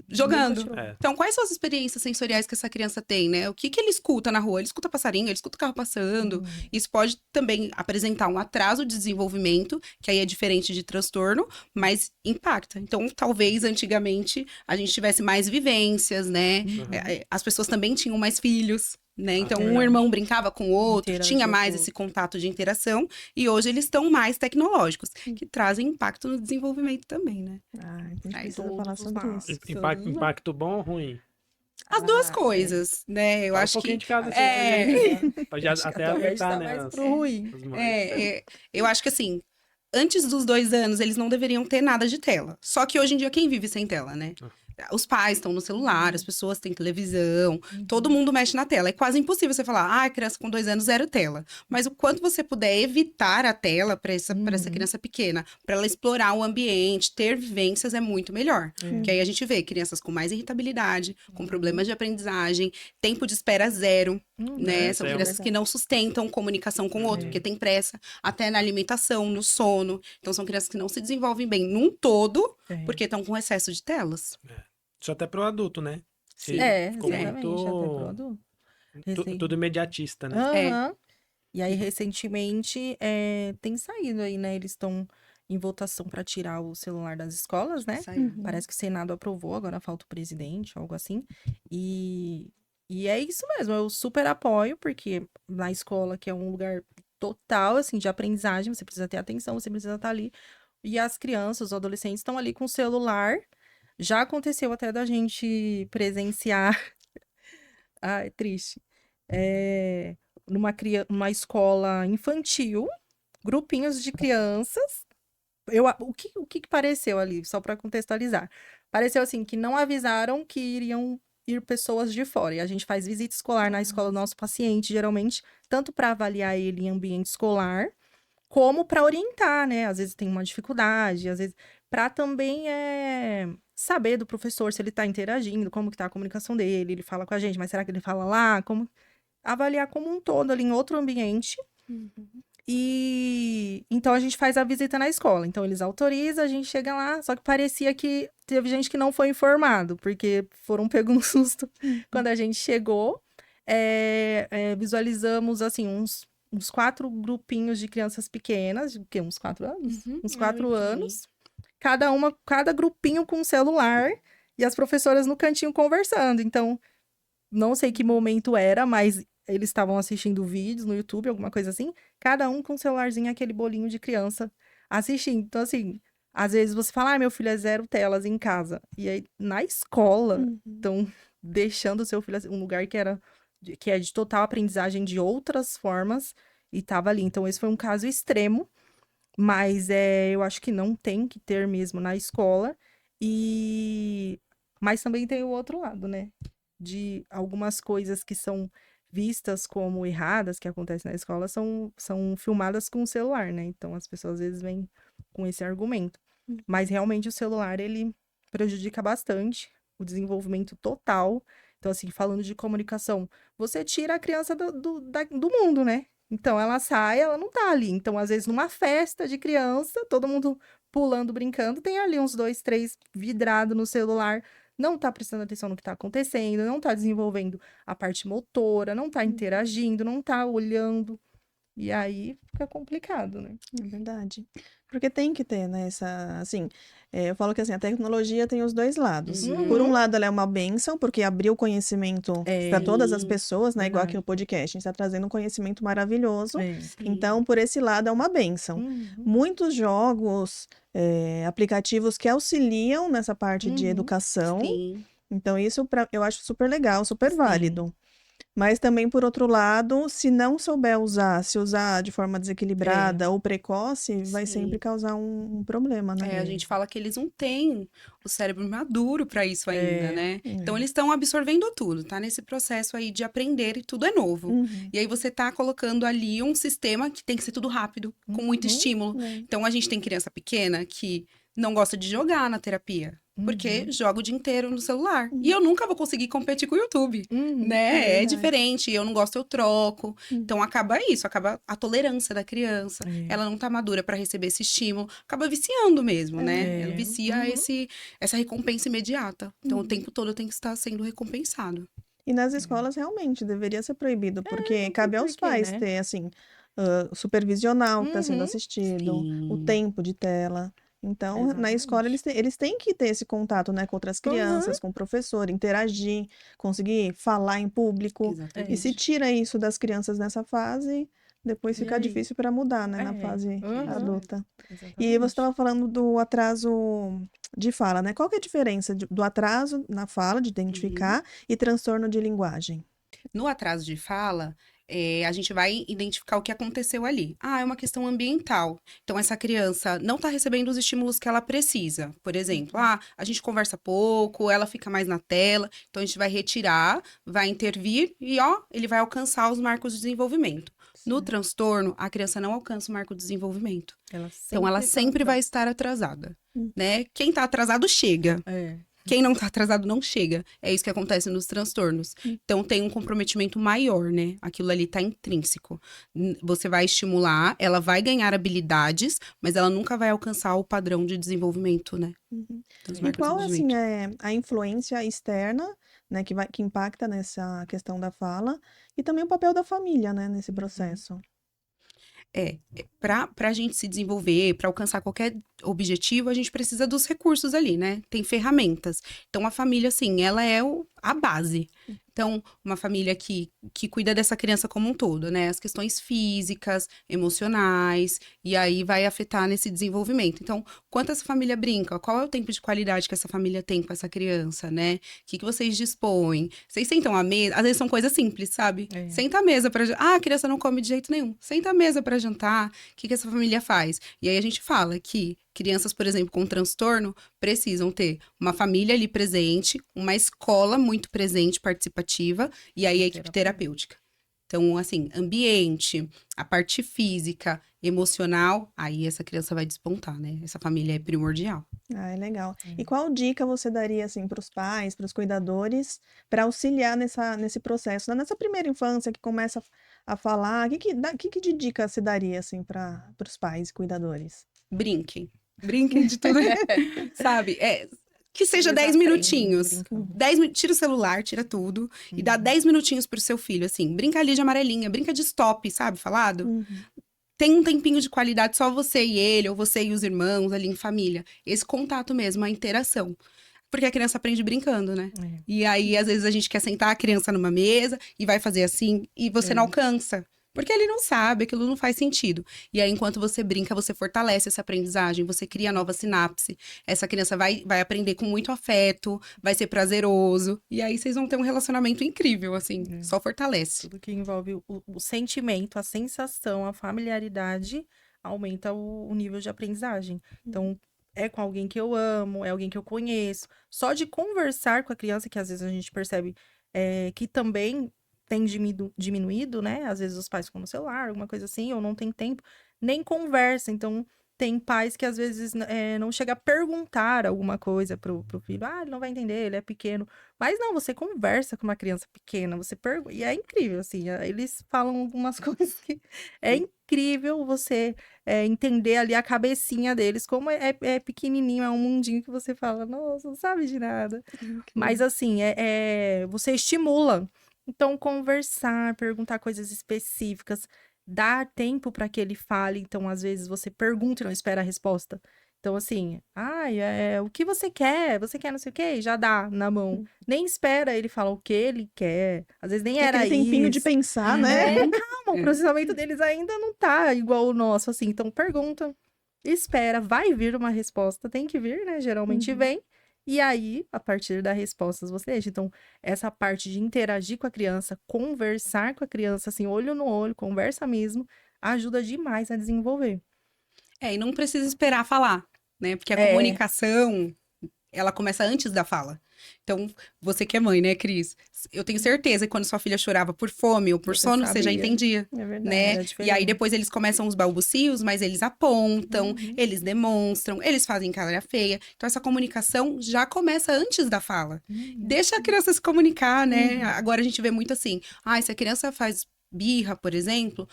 jogando. É. Então, quais são as experiências sensoriais que essa criança tem, né? O que ele escuta na rua? Ele escuta passarinho, ele escuta carro passando. Isso pode também apresentar um atraso de desenvolvimento, que aí é diferente de transtorno, mas impacta. Então, talvez antigamente a gente tivesse mais vivências, né? As pessoas também tinham mais filhos. né? Então, um verdade. irmão brincava com o outro, Interagia tinha com mais o esse contato de interação, e hoje eles estão mais tecnológicos, que trazem impacto no desenvolvimento também, né? Ah, a gente Aí precisa todos falar os sobre lados. isso. Impacto bom ou ruim? As duas Ah, coisas, né? Eu Fala um acho pouquinho que de cada é, pra já Acho que até atualmente alertar, tá né? mais As, pro ruim. as mães. eu acho que assim, antes dos 2 anos, eles não deveriam ter nada de tela. Só que hoje em dia, quem vive sem tela, né? Os pais estão no celular, as pessoas têm televisão, todo mundo mexe na tela. É quase impossível você falar, ah, a criança com 2 anos, 0 tela. Mas o quanto você puder evitar a tela para essa criança pequena, para ela explorar o ambiente, ter vivências, é muito melhor. Porque aí a gente vê crianças com mais irritabilidade, com problemas de aprendizagem, tempo de espera 0, né? É, São isso é crianças que não sustentam comunicação com o outro, porque tem pressa, até na alimentação, no sono. Então, são crianças que não se desenvolvem bem num todo, porque estão com excesso de telas. Isso até pro adulto, né? Sim. Ficou Exatamente, até pro adulto. tudo imediatista, né? Aham. E aí, recentemente, tem saído aí, né? Eles estão em votação para tirar o celular das escolas, né? Saiu. Parece que o Senado aprovou, agora falta o presidente, algo assim. E é isso mesmo, eu super apoio, porque na escola, que é um lugar total, assim, de aprendizagem, você precisa ter atenção, você precisa estar ali. E as crianças, os adolescentes estão ali com o celular. Já aconteceu até da gente presenciar. Ah, é triste. Numa escola infantil, grupinhos de crianças. O que pareceu ali, só para contextualizar? Pareceu assim que não avisaram que iriam ir pessoas de fora. E a gente faz visita escolar na escola do nosso paciente, geralmente, tanto para avaliar ele em ambiente escolar, como para orientar, né? Às vezes tem uma dificuldade, às vezes para também saber do professor se ele está interagindo, como que tá a comunicação dele, ele fala com a gente, mas será que ele fala lá? Como avaliar como um todo ali em outro ambiente. E então a gente faz a visita na escola. Então eles autorizam, a gente chega lá, só que parecia que teve gente que não foi informado, porque foram pegos no susto quando a gente chegou. Visualizamos assim uns 4 grupinhos de crianças pequenas, o quê? Uns 4 anos? Uns 4 anos. Cada grupinho com um celular e as professoras no cantinho conversando. Então, não sei que momento era, mas eles estavam assistindo vídeos no YouTube, alguma coisa assim. Cada um com um celularzinho, aquele bolinho de criança assistindo. Então, assim, às vezes você fala, meu filho é 0 telas em casa. E aí, na escola, estão deixando o seu filho um lugar que é de total aprendizagem de outras formas e tava ali. Então, esse foi um caso extremo, mas eu acho que não tem que ter mesmo na escola. Mas também tem o outro lado, né? De algumas coisas que são vistas como erradas, que acontecem na escola, são filmadas com o celular, né? Então, as pessoas às vezes vêm com esse argumento. Mas, realmente, o celular, ele prejudica bastante o desenvolvimento total. Então, assim, falando de comunicação, você tira a criança do mundo, né? Então, ela sai, ela não tá ali. Então, às vezes, numa festa de criança, todo mundo pulando, brincando, tem ali uns 2, 3 vidrado no celular, não tá prestando atenção no que tá acontecendo, não tá desenvolvendo a parte motora, não tá interagindo, não tá olhando. E aí fica complicado, né? É verdade. Porque tem que ter, né, assim, eu falo que assim, a tecnologia tem os dois lados. Por um lado, ela é uma bênção, porque abriu conhecimento para todas as pessoas, né, igual aqui no podcast, a gente está trazendo um conhecimento maravilhoso. Então, por esse lado, é uma bênção. Muitos jogos, aplicativos que auxiliam nessa parte de educação. Sim. Então, isso eu acho super legal, super válido. Mas também, por outro lado, se não souber usar, se usar de forma desequilibrada ou precoce, vai sempre causar um problema, né? A gente fala que eles não têm o cérebro maduro para isso ainda, né? Então, eles estão absorvendo tudo, tá? Nesse processo aí de aprender e tudo é novo. E aí, você tá colocando ali um sistema que tem que ser tudo rápido, com muito estímulo. Então, a gente tem criança pequena que não gosta de jogar na terapia. Porque joga o dia inteiro no celular. E eu nunca vou conseguir competir com o YouTube, né? É diferente. Eu não gosto, eu troco. Então, acaba a tolerância da criança. Ela não tá madura para receber esse estímulo. Acaba viciando mesmo, né? Ela vicia essa recompensa imediata. Então, o tempo todo tem que estar sendo recompensado. E nas escolas, realmente, deveria ser proibido. Porque cabe aos pais ter, assim, supervisionar o que está sendo assistido, o tempo de tela. Então, na Exatamente. escola, eles têm que ter esse contato, né, com outras crianças, com o professor, interagir, conseguir falar em público. E se Exatamente. tira isso das crianças nessa fase, depois E fica aí? difícil para mudar, né, na É. fase Uhum. adulta. E você Exatamente. estava falando do atraso de fala, né? Qual que é a diferença do atraso na fala, de identificar, e transtorno de linguagem? No atraso de fala, a gente vai identificar o que aconteceu ali. Ah, é uma questão ambiental. Então, essa criança não está recebendo os estímulos que ela precisa. Por exemplo, a gente conversa pouco, ela fica mais na tela. Então, a gente vai retirar, vai intervir e, ele vai alcançar os marcos de desenvolvimento. No Certo. transtorno, a criança não alcança o marco de desenvolvimento. Então, ela tá sempre vai atrás. estar atrasada, né? Quem está atrasado, chega. É. Quem não tá atrasado não chega. É isso que acontece nos transtornos. Então tem um comprometimento maior, né? Aquilo ali tá intrínseco. Você vai estimular, ela vai ganhar habilidades, mas ela nunca vai alcançar o padrão de desenvolvimento, né? Dos E marcos de qual, assim, desenvolvimento. é a influência externa, né, que impacta nessa questão da fala, e também o papel da família, né, nesse processo? Pra a gente se desenvolver, para alcançar qualquer objetivo, a gente precisa dos recursos ali, né? Tem ferramentas. Então, a família, assim, ela é a base. Então, uma família que cuida dessa criança como um todo, né? As questões físicas, emocionais, e aí vai afetar nesse desenvolvimento. Então, quanto essa família brinca? Qual é o tempo de qualidade que essa família tem com essa criança, né? O que vocês dispõem? Vocês sentam à mesa? Às vezes são coisas simples, sabe? É. Senta à mesa para a criança não come de jeito nenhum. Senta à mesa para jantar. O que essa família faz? E aí a gente fala que crianças, por exemplo, com transtorno, precisam ter uma família ali presente, uma escola muito presente, participativa, e aí a equipe terapêutica. Então, assim, ambiente, a parte física, emocional, aí essa criança vai despontar, né? Essa família é primordial. Ah, é legal. E qual dica você daria, assim, para os pais, para os cuidadores, para auxiliar nesse processo, nessa primeira infância que começa a falar? O que de dica você daria, assim, para os pais e cuidadores? Brinquem. Brinquem de tudo, sabe? Que seja Eles 10 aprendem minutinhos. brincando. Tira o celular, tira tudo. E dá 10 minutinhos pro seu filho, assim. Brinca ali de amarelinha, brinca de stop, sabe? Falado. Tem um tempinho de qualidade, só você e ele, ou você e os irmãos ali em família. Esse contato mesmo, a interação. Porque a criança aprende brincando, né? E aí, às vezes, a gente quer sentar a criança numa mesa e vai fazer assim, e você não alcança. Porque ele não sabe, aquilo não faz sentido. E aí, enquanto você brinca, você fortalece essa aprendizagem, você cria nova sinapse. Essa criança vai aprender com muito afeto, vai ser prazeroso. E aí, vocês vão ter um relacionamento incrível, assim. Só fortalece. Tudo que envolve o sentimento, a sensação, a familiaridade, aumenta o nível de aprendizagem. Então, é com alguém que eu amo, é alguém que eu conheço. Só de conversar com a criança, que às vezes a gente percebe que também tem diminuído, né? Às vezes os pais ficam no celular, alguma coisa assim, ou não tem tempo, nem conversa. Então, tem pais que às vezes não chega a perguntar alguma coisa pro filho. Ah, ele não vai entender, ele é pequeno. Mas não, você conversa com uma criança pequena, você pergunta. E é incrível, assim, eles falam algumas coisas que é incrível você entender ali a cabecinha deles, como é pequenininho, é um mundinho que você fala, nossa, não sabe de nada. Mas assim, você estimula. Então, conversar, perguntar coisas específicas, dar tempo para que ele fale. Então, às vezes, você pergunta e não espera a resposta. Então, assim, o que você quer? Você quer não sei o quê? Já dá na mão. Nem espera ele falar o que ele quer. Às vezes nem Tem era aquele tempinho de isso. pensar, né? Calma, o processamento deles ainda não tá igual o nosso, assim. Então, pergunta, espera, vai vir uma resposta. Tem que vir, né? Geralmente vem. E aí, a partir das respostas, você deixa. Então, essa parte de interagir com a criança, conversar com a criança, assim, olho no olho, conversa mesmo, ajuda demais a desenvolver. E não precisa esperar falar, né? Porque a comunicação, ela começa antes da fala. Então, você que é mãe, né, Cris? Eu tenho certeza que quando sua filha chorava por fome ou por sono, você já sabia. entendia. É verdade. Né? Era E diferente. aí depois eles começam os balbucios, mas eles apontam, eles demonstram, eles fazem cara feia. Então essa comunicação já começa antes da fala. Deixa a criança se comunicar, né? Agora a gente vê muito assim, se a criança faz birra, por exemplo,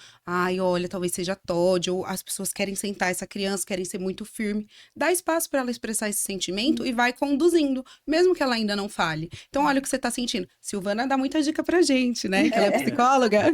olha, talvez seja TOD, ou as pessoas querem sentar essa criança, querem ser muito firme. Dá espaço para ela expressar esse sentimento e vai conduzindo, mesmo que ela ainda não fale. Então, olha o que você tá sentindo. Silvana dá muita dica pra gente, né? Que ela é psicóloga.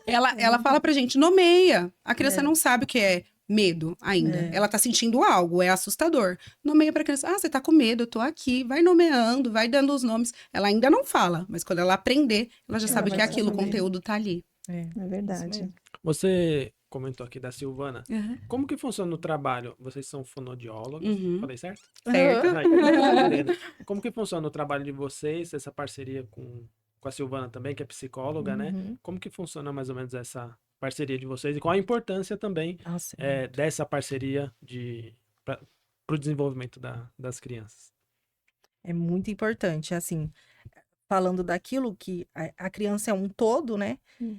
Ela fala pra gente, nomeia. A criança não sabe o que é medo ainda. É. Ela tá sentindo algo, é assustador. Nomeia pra criança, você tá com medo, eu tô aqui. Vai nomeando, vai dando os nomes. Ela ainda não fala, mas quando ela aprender, ela já Ela sabe vai que é aquilo, o saber. conteúdo tá ali. É, É isso verdade. mesmo. Você comentou aqui da Silvana. Uhum. Como que funciona no trabalho? Vocês são fonoaudiólogos, Uhum. falei certo? Certo? Ai, Lorena, como que funciona o trabalho de vocês, essa parceria com a Silvana também, que é psicóloga, né? Uhum. Como que funciona mais ou menos essa parceria de vocês e qual a importância também Nossa, dessa parceria para o desenvolvimento das crianças? é muito importante, assim, falando daquilo que a criança é um todo, né? Uhum.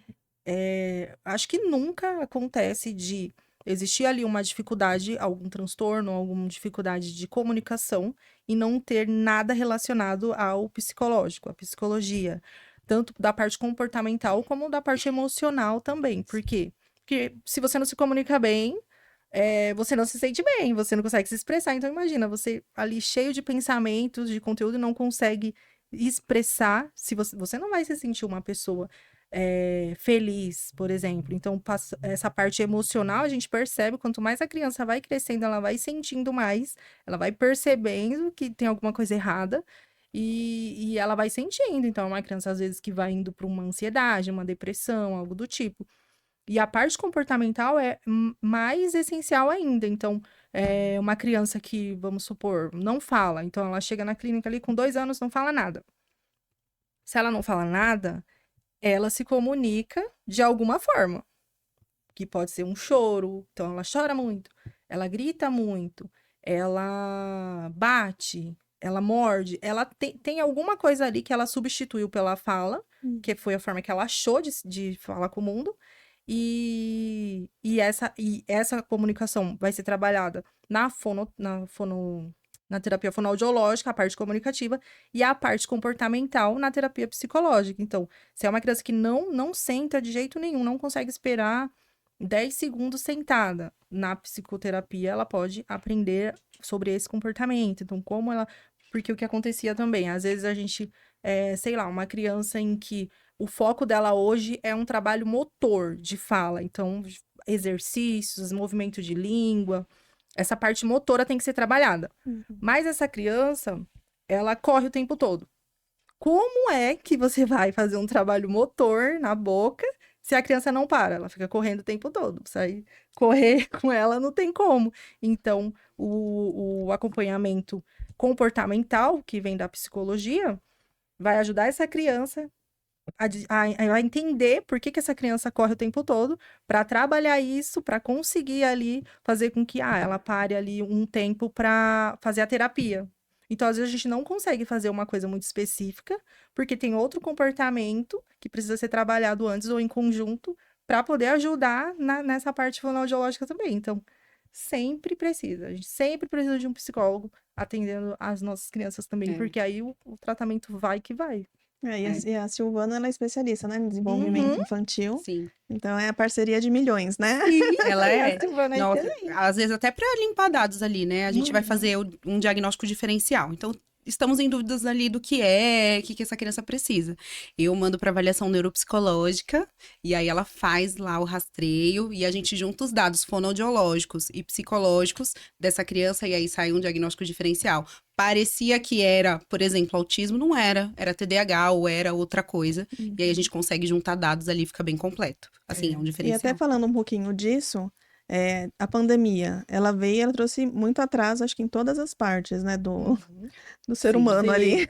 Acho que nunca acontece de existir ali uma dificuldade, algum transtorno, alguma dificuldade de comunicação e não ter nada relacionado ao psicológico, à psicologia, tanto da parte comportamental como da parte emocional também. Por quê? Porque se você não se comunica bem, você não se sente bem, você não consegue se expressar. Então, imagina, você ali cheio de pensamentos, de conteúdo, e não consegue expressar, se você não vai se sentir uma pessoa feliz, por exemplo. Então, essa parte emocional, a gente percebe, quanto mais a criança vai crescendo, ela vai sentindo mais, ela vai percebendo que tem alguma coisa errada. E ela vai sentindo. Então, é uma criança, às vezes, que vai indo para uma ansiedade, uma depressão, algo do tipo. E a parte comportamental é mais essencial ainda. Então, uma criança que, vamos supor, não fala. Então, ela chega na clínica ali com 2 anos, não fala nada. Se ela não fala nada, ela se comunica de alguma forma. Que pode ser um choro. Então, ela chora muito. Ela grita muito. Ela bate. Ela morde. Ela tem alguma coisa ali que ela substituiu pela fala. Que foi a forma que ela achou de falar com o mundo. E essa comunicação vai ser trabalhada na terapia fonoaudiológica, a parte comunicativa, e a parte comportamental na terapia psicológica. Então, se é uma criança que não senta de jeito nenhum, não consegue esperar 10 segundos sentada, na psicoterapia ela pode aprender sobre esse comportamento. Então, porque o que acontecia também, às vezes a gente, sei lá, uma criança em que o foco dela hoje é um trabalho motor de fala. Então, exercícios, movimento de língua, essa parte motora tem que ser trabalhada. Mas essa criança, ela corre o tempo todo. Como é que você vai fazer um trabalho motor na boca se a criança não para? Ela fica correndo o tempo todo. Sair correr com ela não tem como. Então, o acompanhamento comportamental, que vem da psicologia, vai ajudar essa criança a entender por que essa criança corre o tempo todo, para trabalhar isso, para conseguir ali fazer com que ela pare ali um tempo para fazer a terapia. Então, às vezes, a gente não consegue fazer uma coisa muito específica, porque tem outro comportamento que precisa ser trabalhado antes ou em conjunto para poder ajudar nessa parte fonoaudiológica também. Então, a gente sempre precisa de um psicólogo atendendo as nossas crianças também, porque aí o tratamento vai que vai. E a Silvana, ela é especialista, né, em desenvolvimento infantil. Sim. Então, é a parceria de milhões, né? Ela é. A Silvana é Nossa, excelente. às vezes até para limpar dados ali, né? A gente vai fazer um diagnóstico diferencial. Então, estamos em dúvidas ali do que essa criança precisa. Eu mando para avaliação neuropsicológica e aí ela faz lá o rastreio e a gente junta os dados fonoaudiológicos e psicológicos dessa criança e aí sai um diagnóstico diferencial. Parecia que era, por exemplo, autismo, não era. Era TDAH ou era outra coisa. E aí a gente consegue juntar dados ali, fica bem completo. Assim, é um E diferencial. até falando um pouquinho disso, a pandemia, ela trouxe muito atraso, acho que em todas as partes, né, do ser humano ali.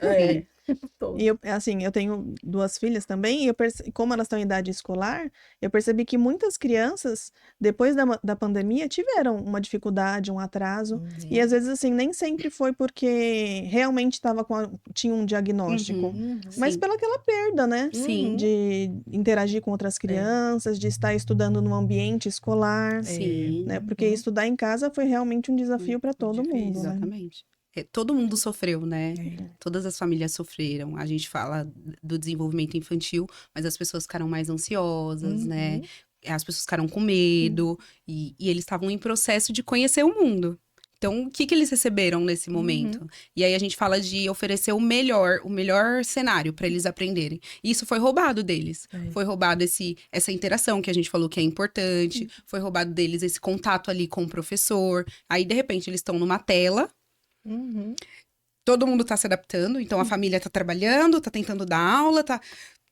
E eu tenho 2 filhas também, e como elas estão em idade escolar, eu percebi que muitas crianças, depois da pandemia, tiveram uma dificuldade, um atraso. E às vezes, assim, nem sempre foi porque realmente tinha um diagnóstico, mas Sim. pela aquela perda, né? Sim. De interagir com outras crianças, de estar estudando num ambiente escolar, Sim. né? Porque estudar em casa foi realmente um desafio para todo difícil, mundo, né? Exatamente. Todo mundo sofreu, né? Todas as famílias sofreram. A gente fala do desenvolvimento infantil, mas as pessoas ficaram mais ansiosas, né? As pessoas ficaram com medo. E eles estavam em processo de conhecer o mundo. Então, o que eles receberam nesse momento? E aí a gente fala de oferecer o melhor cenário para eles aprenderem. E isso foi roubado deles. Foi roubado essa interação que a gente falou que é importante. Foi roubado deles esse contato ali com o professor. Aí, de repente, eles estão numa tela. Todo mundo tá se adaptando. Então, a família tá trabalhando, tá tentando dar aula,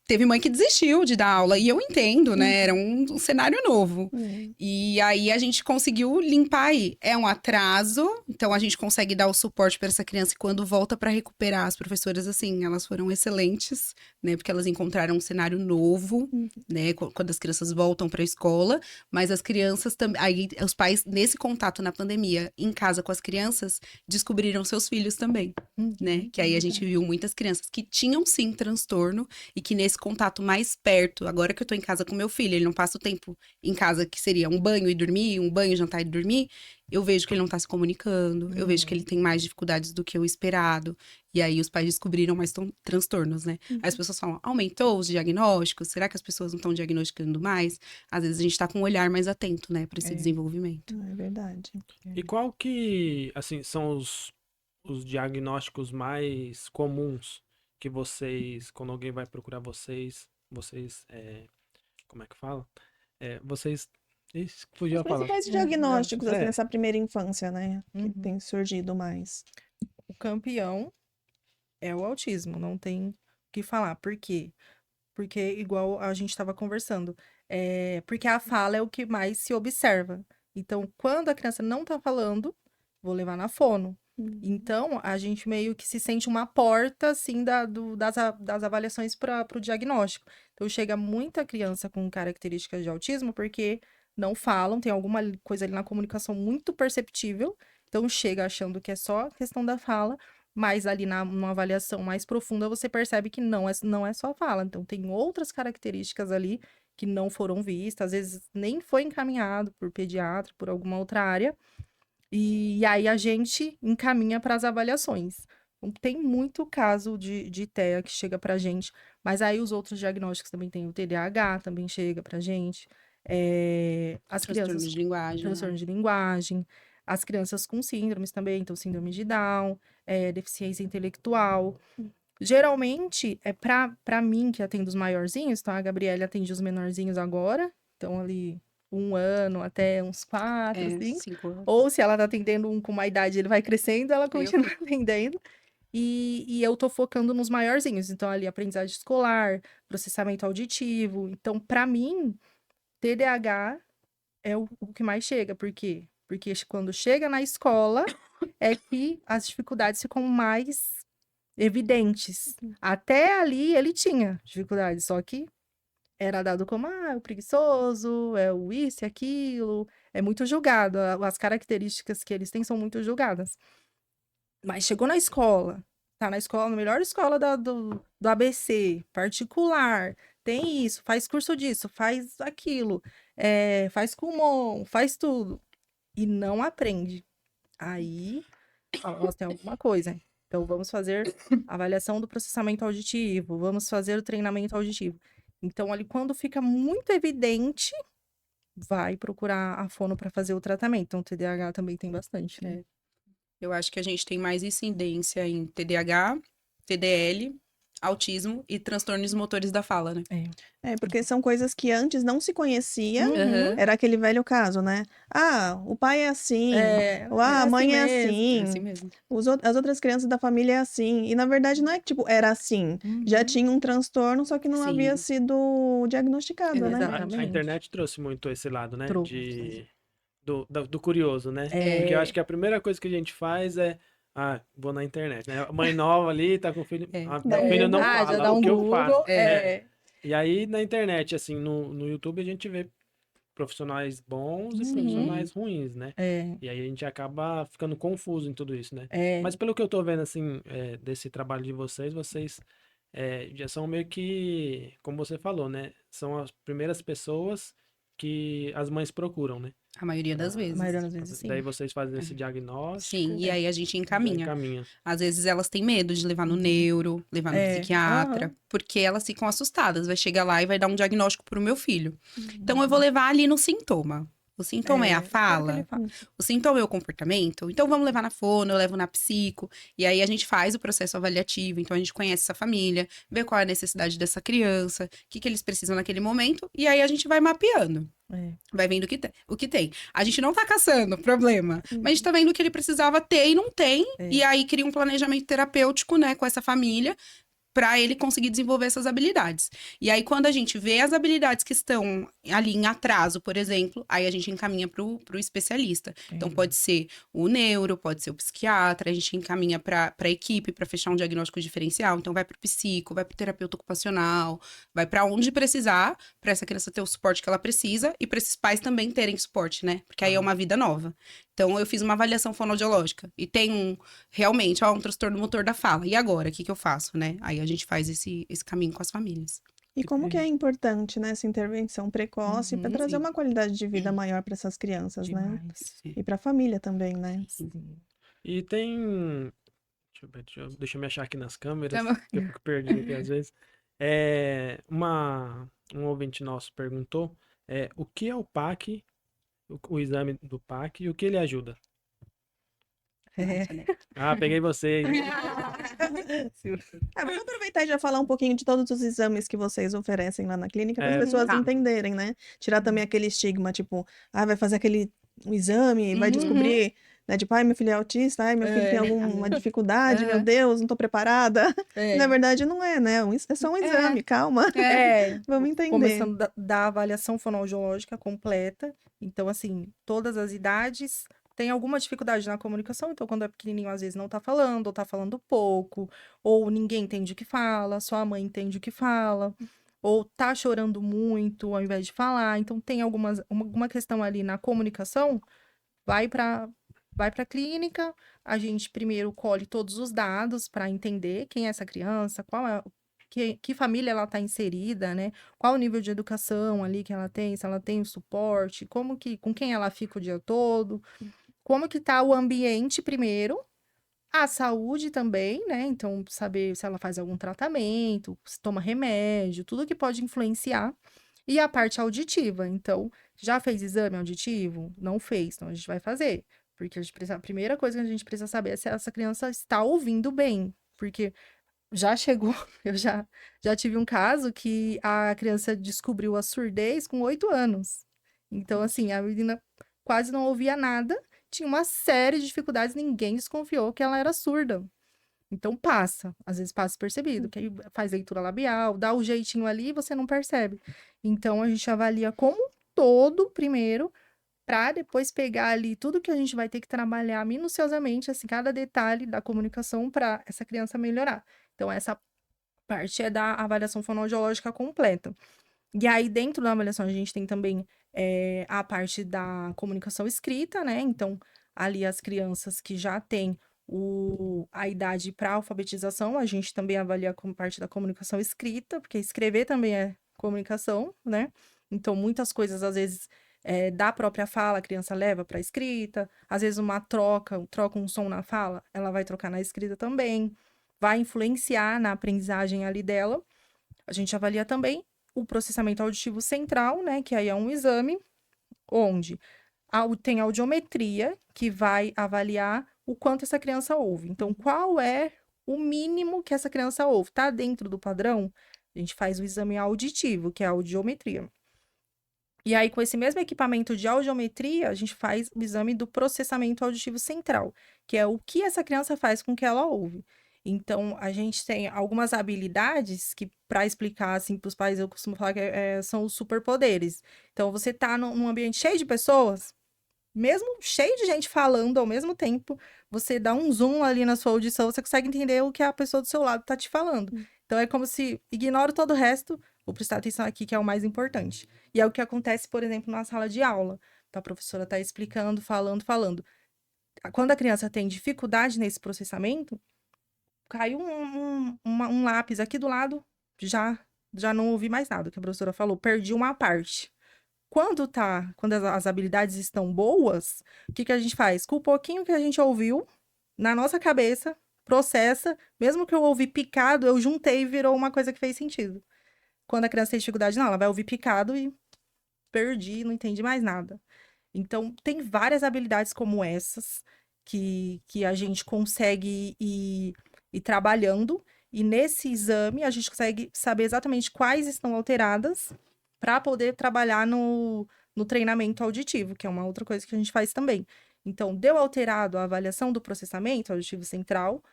Teve mãe que desistiu de dar aula, e eu entendo, né? Era um cenário novo. E aí a gente conseguiu limpar aí. É um atraso, então a gente consegue dar o suporte para essa criança e quando volta para recuperar, as professoras, assim, elas foram excelentes, né? Porque elas encontraram um cenário novo, né? Quando as crianças voltam para a escola, mas as crianças também. Aí os pais, nesse contato na pandemia, em casa com as crianças, descobriram seus filhos também, né? Que aí a gente viu muitas crianças que tinham sim transtorno e que nesse contato mais perto, agora que eu tô em casa com meu filho, ele não passa o tempo em casa que seria um banho e dormir, um banho, jantar e dormir, eu vejo que ele não tá se comunicando, eu vejo que ele tem mais dificuldades do que o esperado, e aí os pais descobriram mais transtornos, né? Aí as pessoas falam, aumentou os diagnósticos? Será que as pessoas não estão diagnosticando mais? Às vezes a gente tá com um olhar mais atento, né, pra esse desenvolvimento. É verdade. E qual que, assim, são os diagnósticos mais comuns que vocês, quando alguém vai procurar vocês, como é que fala? Vocês, fugiu Os a palavra. principais diagnósticos, assim, É. nessa primeira infância, né? Que tem surgido mais. O campeão é o autismo, não tem o que falar. Por quê? Porque, igual a gente estava conversando, porque a fala é o que mais se observa. Então, quando a criança não tá falando, vou levar na fono. Então, a gente meio que se sente uma porta, assim, das avaliações para o diagnóstico. Então, chega muita criança com características de autismo porque não falam, tem alguma coisa ali na comunicação muito perceptível. Então, chega achando que é só questão da fala, mas ali numa avaliação mais profunda, você percebe que não é só fala. Então, tem outras características ali que não foram vistas, às vezes nem foi encaminhado por pediatra, por alguma outra área. E aí a gente encaminha para as avaliações. Então, tem muito caso de TEA que chega pra gente, mas aí os outros diagnósticos também tem o TDAH, também chega pra gente. As Transtorno crianças de linguagem. transtorno de linguagem, as crianças com síndromes também, então síndrome de Down, deficiência intelectual. Geralmente, pra mim, que atendo os maiorzinhos, então a Gabriela atende os menorzinhos agora, então ali 1 ano até uns 4, 5. 5 anos. Ou se ela tá atendendo um com uma idade, ele vai crescendo, ela continua atendendo. E eu tô focando nos maiorzinhos. Então, ali, aprendizagem escolar, processamento auditivo. Então, pra mim, TDAH é o que mais chega. Por quê? Porque quando chega na escola, é que as dificuldades ficam mais evidentes. Até ali, ele tinha dificuldades, só que era dado como, o preguiçoso, é o isso e aquilo. É muito julgado. As características que eles têm são muito julgadas. Mas chegou na escola, tá na escola, na melhor escola do ABC, particular, tem isso, faz curso disso, faz aquilo, faz Kumon, faz tudo. E não aprende. Aí, nós tem alguma coisa. Então, vamos fazer avaliação do processamento auditivo, vamos fazer o treinamento auditivo. Então, ali, quando fica muito evidente, vai procurar a fono para fazer o tratamento. Então, o TDAH também tem bastante, né? Eu acho que a gente tem mais incidência em TDAH, TDL, autismo e transtornos motores da fala, né? Porque são coisas que antes não se conhecia. Uhum. Era aquele velho caso, né? O pai é assim. Ou a mãe é mesmo. assim. É assim mesmo. As outras crianças da família é assim. E na verdade não é que, tipo, era assim. Já tinha um transtorno, só que não Sim. havia sido diagnosticado, né? Exatamente. A internet trouxe muito esse lado, né? Trouxe. Do curioso, né? Porque eu acho que a primeira coisa que a gente faz é vou na internet, né? A mãe nova ali, tá com o filho. Meu filho não já fala dá o um que eu Google. faço. E aí, na internet, assim, no YouTube, a gente vê profissionais bons e profissionais ruins, né? E aí a gente acaba ficando confuso em tudo isso, né? Mas pelo que eu tô vendo, assim, desse trabalho de vocês já são meio que, como você falou, né? São as primeiras pessoas que as mães procuram, né? A maioria das vezes. A maioria das vezes, sim. Daí vocês fazem esse diagnóstico. Sim, e aí a gente já encaminha. Às vezes elas têm medo de levar no neuro, levar no psiquiatra, porque elas ficam assustadas. Vai chegar lá e vai dar um diagnóstico pro meu filho. Então eu vou levar ali no sintoma. O sintoma é a É, fala? ele fala. O sintoma é o comportamento? Então vamos levar na fono, eu levo na psico, e aí a gente faz o processo avaliativo, então a gente conhece essa família, vê qual é a necessidade dessa criança, o que que eles precisam naquele momento, e aí a gente vai mapeando. É. Vai vendo o que tem. A gente não tá caçando problema, mas a gente tá vendo o que ele precisava ter e não tem, É. e aí cria um planejamento terapêutico, né, com essa família, para ele conseguir desenvolver essas habilidades. E aí, quando a gente vê as habilidades que estão ali em atraso, por exemplo, aí a gente encaminha pro especialista. Então, pode ser o neuro, pode ser o psiquiatra, a gente encaminha para a equipe para fechar um diagnóstico diferencial. Então, vai pro psico, vai pro terapeuta ocupacional, vai para onde precisar, para essa criança ter o suporte que ela precisa e para esses pais também terem suporte, né? Porque aí é uma vida nova. Então, eu fiz uma avaliação fonoaudiológica e tem realmente, um transtorno motor da fala. E agora, o que que eu faço, né? Aí a gente faz esse caminho com as famílias. E como que é importante, né, essa intervenção precoce para trazer sim. uma qualidade de vida maior para essas crianças, né? Demais. E para a família também, né? Sim. E tem. Deixa eu me achar aqui nas câmeras, Tá bom. que eu fico perdido aqui às vezes. Um ouvinte nosso perguntou o que é o PAC, o exame do PAC e o que ele ajuda. Ah, peguei vocês. Vamos aproveitar e já falar um pouquinho de todos os exames que vocês oferecem lá na clínica para as pessoas tá. entenderem, né? Tirar também aquele estigma, tipo, vai fazer um exame, vai Uhum. descobrir, né? Tipo, ai, meu filho é autista, ai, meu filho tem alguma dificuldade, meu Deus, não tô preparada. Na verdade, não é, né? É só um exame, calma. Vamos entender. Começando da avaliação fonoaudiológica completa. Então, assim, todas as idades têm alguma dificuldade na comunicação. Então, quando é pequenininho, às vezes não tá falando, ou tá falando pouco, ou ninguém entende o que fala, só a mãe entende o que fala, ou tá chorando muito ao invés de falar. Então, tem alguma questão ali na comunicação, vai para a clínica, a gente primeiro colhe todos os dados para entender quem é essa criança, que família ela está inserida, né? Qual o nível de educação ali que ela tem, se ela tem o suporte, com quem ela fica o dia todo, como que tá o ambiente primeiro, a saúde também, né? Então, saber se ela faz algum tratamento, se toma remédio, tudo que pode influenciar. E a parte auditiva, então, já fez exame auditivo? Não fez, então a gente vai fazer. Porque a primeira coisa que a gente precisa saber é se essa criança está ouvindo bem. Porque já chegou, eu já tive um caso que a criança descobriu a surdez com 8 anos. Então, assim, a menina quase não ouvia nada, tinha uma série de dificuldades, ninguém desconfiou que ela era surda. Então às vezes passa percebido, que aí faz leitura labial, dá o jeitinho ali e você não percebe. Então a gente avalia como um todo primeiro, para depois pegar ali tudo que a gente vai ter que trabalhar minuciosamente, assim, cada detalhe da comunicação para essa criança melhorar. Então essa parte é da avaliação fonoaudiológica completa. E aí dentro da avaliação a gente tem também a parte da comunicação escrita, né? Então ali as crianças que já têm a idade para alfabetização, a gente também avalia como parte da comunicação escrita, porque escrever também é comunicação, né? Então, muitas coisas, às vezes, da própria fala, a criança leva para a escrita, às vezes troca um som na fala, ela vai trocar na escrita também, vai influenciar na aprendizagem ali dela. A gente avalia também o processamento auditivo central, né? Que aí é um exame onde tem audiometria, que vai avaliar o quanto essa criança ouve. Então, qual é o mínimo que essa criança ouve? Tá dentro do padrão? A gente faz o exame auditivo, que é a audiometria. E aí, com esse mesmo equipamento de audiometria, a gente faz o exame do processamento auditivo central, que é o que essa criança faz com que ela ouve. Então, a gente tem algumas habilidades que, para explicar assim para os pais, eu costumo falar que são os superpoderes. Então, você tá num ambiente cheio de pessoas, mesmo cheio de gente falando ao mesmo tempo, você dá um zoom ali na sua audição, você consegue entender o que a pessoa do seu lado tá te falando. Então, é como se ignora todo o resto, vou prestar atenção aqui, que é o mais importante. E é o que acontece, por exemplo, na sala de aula. Então, a professora tá explicando, falando. Quando a criança tem dificuldade nesse processamento, cai um lápis aqui do lado, já não ouvi mais nada, que a professora falou, perdi uma parte. Quando as habilidades estão boas, o que a gente faz? Com o pouquinho que a gente ouviu, na nossa cabeça, processa, mesmo que eu ouvi picado, eu juntei e virou uma coisa que fez sentido. Quando a criança tem dificuldade, não, ela vai ouvir picado e perdi, não entendi mais nada. Então, tem várias habilidades como essas que a gente consegue ir trabalhando. E nesse exame, a gente consegue saber exatamente quais estão alteradas para poder trabalhar no treinamento auditivo, que é uma outra coisa que a gente faz também. Então, deu alterado a avaliação do processamento auditivo central,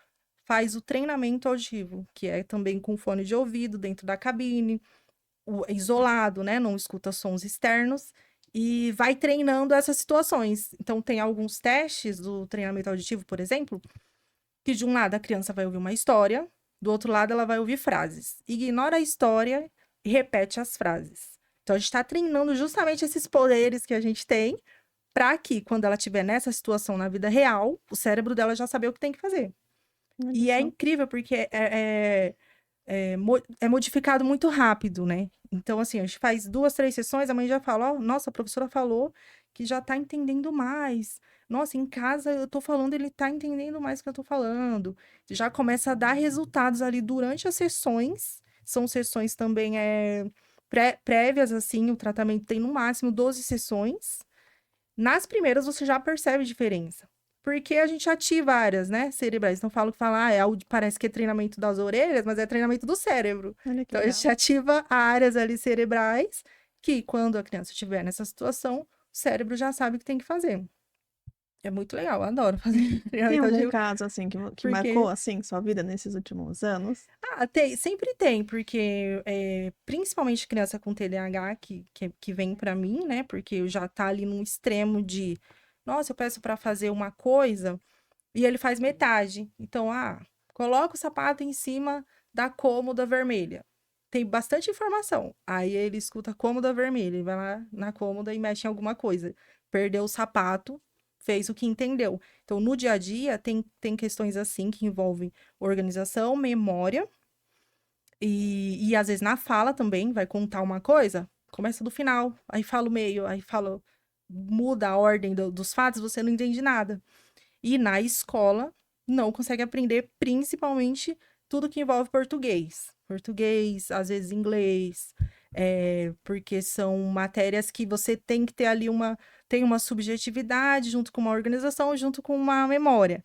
faz o treinamento auditivo, que é também com fone de ouvido dentro da cabine, isolado, né? Não escuta sons externos e vai treinando essas situações. Então, tem alguns testes do treinamento auditivo, por exemplo, que de um lado a criança vai ouvir uma história, do outro lado ela vai ouvir frases. Ignora a história e repete as frases. Então, a gente está treinando justamente esses poderes que a gente tem para que, quando ela estiver nessa situação na vida real, o cérebro dela já saber o que tem que fazer. E é incrível porque é modificado muito rápido, né? Então, assim, a gente faz 2, 3 sessões, a mãe já fala, ó, nossa, a professora falou que já tá entendendo mais. Nossa, em casa eu tô falando, ele tá entendendo mais o que eu tô falando. Já começa a dar resultados ali durante as sessões. São sessões também prévias, assim, o tratamento tem no máximo 12 sessões. Nas primeiras você já percebe diferença. Porque a gente ativa áreas, né, cerebrais. Então, parece que é treinamento das orelhas, mas é treinamento do cérebro. Olha que Então, a legal. gente ativa áreas ali cerebrais que, quando a criança estiver nessa situação, o cérebro já sabe o que tem que fazer. É muito legal, eu adoro fazer Tem treinamento algum auditivo. caso, assim, que Porque- marcou, assim, sua vida nesses últimos anos? Sempre tem, porque principalmente criança com TDAH que vem pra mim, né? Porque já tá ali num extremo de, nossa, eu peço pra fazer uma coisa e ele faz metade. Então, coloca o sapato em cima da cômoda vermelha. Tem bastante informação. Aí ele escuta a cômoda vermelha, ele vai lá na cômoda e mexe em alguma coisa. Perdeu o sapato, fez o que entendeu. Então, no dia a dia, tem questões assim que envolvem organização, memória e às vezes na fala também, vai contar uma coisa, começa do final, aí fala o meio, aí fala, muda a ordem dos fatos, você não entende nada. E na escola, não consegue aprender principalmente tudo que envolve português. Português, às vezes inglês, porque são matérias que você tem que ter ali tem uma subjetividade junto com uma organização, junto com uma memória.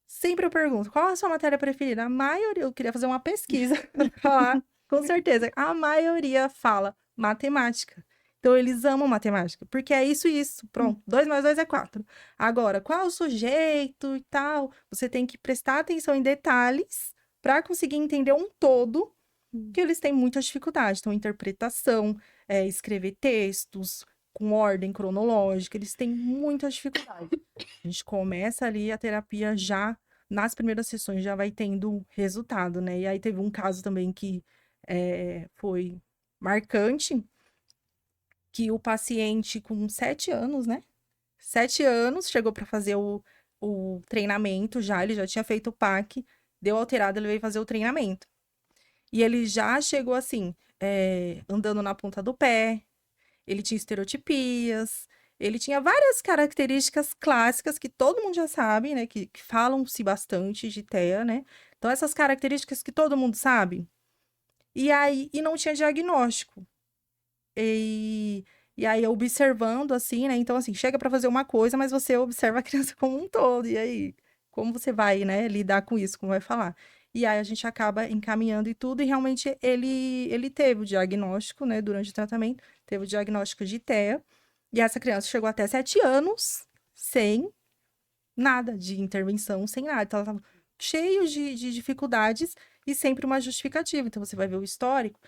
Sempre eu pergunto, qual a sua matéria preferida? A maioria, eu queria fazer uma pesquisa para falar, com certeza. A maioria fala matemática. Então, eles amam matemática, porque é isso e isso. Pronto, 2 mais 2 é 4. Agora, qual é o sujeito e tal? Você tem que prestar atenção em detalhes para conseguir entender um todo, que eles têm muita dificuldade. Então, interpretação, escrever textos com ordem cronológica, eles têm muita dificuldade. A gente começa ali a terapia já nas primeiras sessões, já vai tendo resultado, né? E aí teve um caso também que foi marcante, que o paciente com 7 anos, né? 7 anos, chegou para fazer o treinamento já, ele já tinha feito o PAC, deu alterado, ele veio fazer o treinamento. E ele já chegou assim, andando na ponta do pé, ele tinha estereotipias, ele tinha várias características clássicas que todo mundo já sabe, né? Que falam-se bastante de TEA, né? Então, essas características que todo mundo sabe. E não tinha diagnóstico. E aí, observando, assim, né? Então, assim, chega para fazer uma coisa, mas você observa a criança como um todo. E aí, como você vai, né, lidar com isso? Como vai falar? E aí, a gente acaba encaminhando e tudo. E realmente, ele teve o diagnóstico, né? Durante o tratamento, teve o diagnóstico de TEA. E essa criança chegou até 7 anos sem nada de intervenção, sem nada. Então, ela estava cheio de dificuldades e sempre uma justificativa. Então, você vai ver o histórico.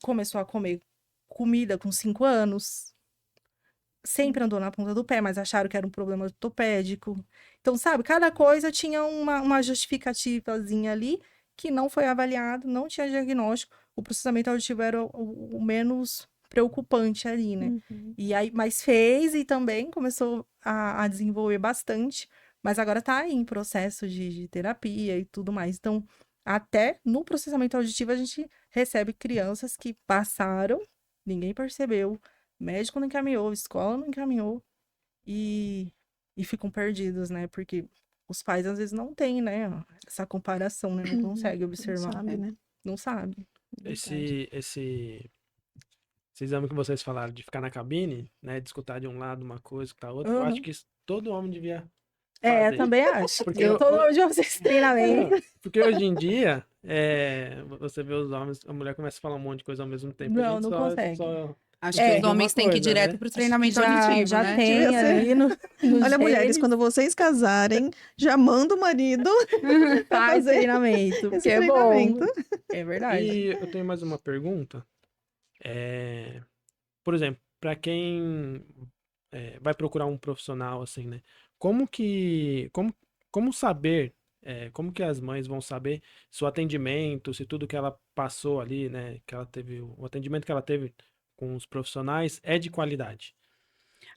Começou a comer comida com 5 anos. Sempre andou na ponta do pé, mas acharam que era um problema ortopédico. Então, sabe, cada coisa tinha uma justificativazinha ali que não foi avaliado, não tinha diagnóstico. O processamento auditivo era o menos preocupante ali, né? E aí, mas fez e também começou a desenvolver bastante, mas agora tá aí em processo de terapia e tudo mais. Então, até no processamento auditivo, a gente recebe crianças que passaram, ninguém percebeu, médico não encaminhou, escola não encaminhou, e ficam perdidos, né? Porque os pais às vezes não têm, né? Essa comparação, né? Não conseguem observar. Não sabe, né? Não sabe. Esse esse exame que vocês falaram de ficar na cabine, né? De escutar de um lado uma coisa, escutar outra. Eu Uhum. acho que isso todo homem devia É, fazer. eu também acho. Porque Eu tô longe de vocês treinamento. Porque hoje em dia, você vê os homens, a mulher começa a falar um monte de coisa ao mesmo tempo. A Não, gente não consegue. Acho É, que os homens têm que ir coisa, direto né? pro treinamento Já, auditivo, já né? tem Devia ser. ali no Olha, mulheres, genes, quando vocês casarem, já manda o marido pra faz fazer treinamento, porque esse é bom. treinamento. É verdade. E eu tenho mais uma pergunta. Por exemplo, para quem vai procurar um profissional assim, né? Como saber, como que as mães vão saber se o atendimento, se tudo que ela passou ali, né? Que ela teve, o atendimento que ela teve com os profissionais é de qualidade?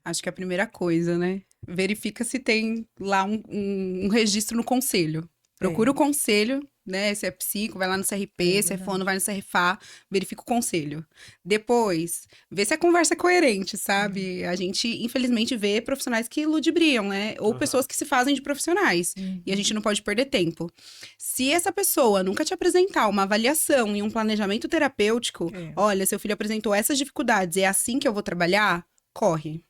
Acho que é a primeira coisa, né? Verifica se tem lá um registro no conselho. Procura o conselho, né? Se é psico, vai lá no CRP, se é fono, vai no CRFA, verifica o conselho. Depois, vê se a conversa é coerente, sabe? A gente, infelizmente, vê profissionais que ludibriam, né? Ou Aham. pessoas que se fazem de profissionais. E a gente não pode perder tempo. Se essa pessoa nunca te apresentar uma avaliação e um planejamento terapêutico, É. olha, seu filho apresentou essas dificuldades, é assim que eu vou trabalhar? Corre.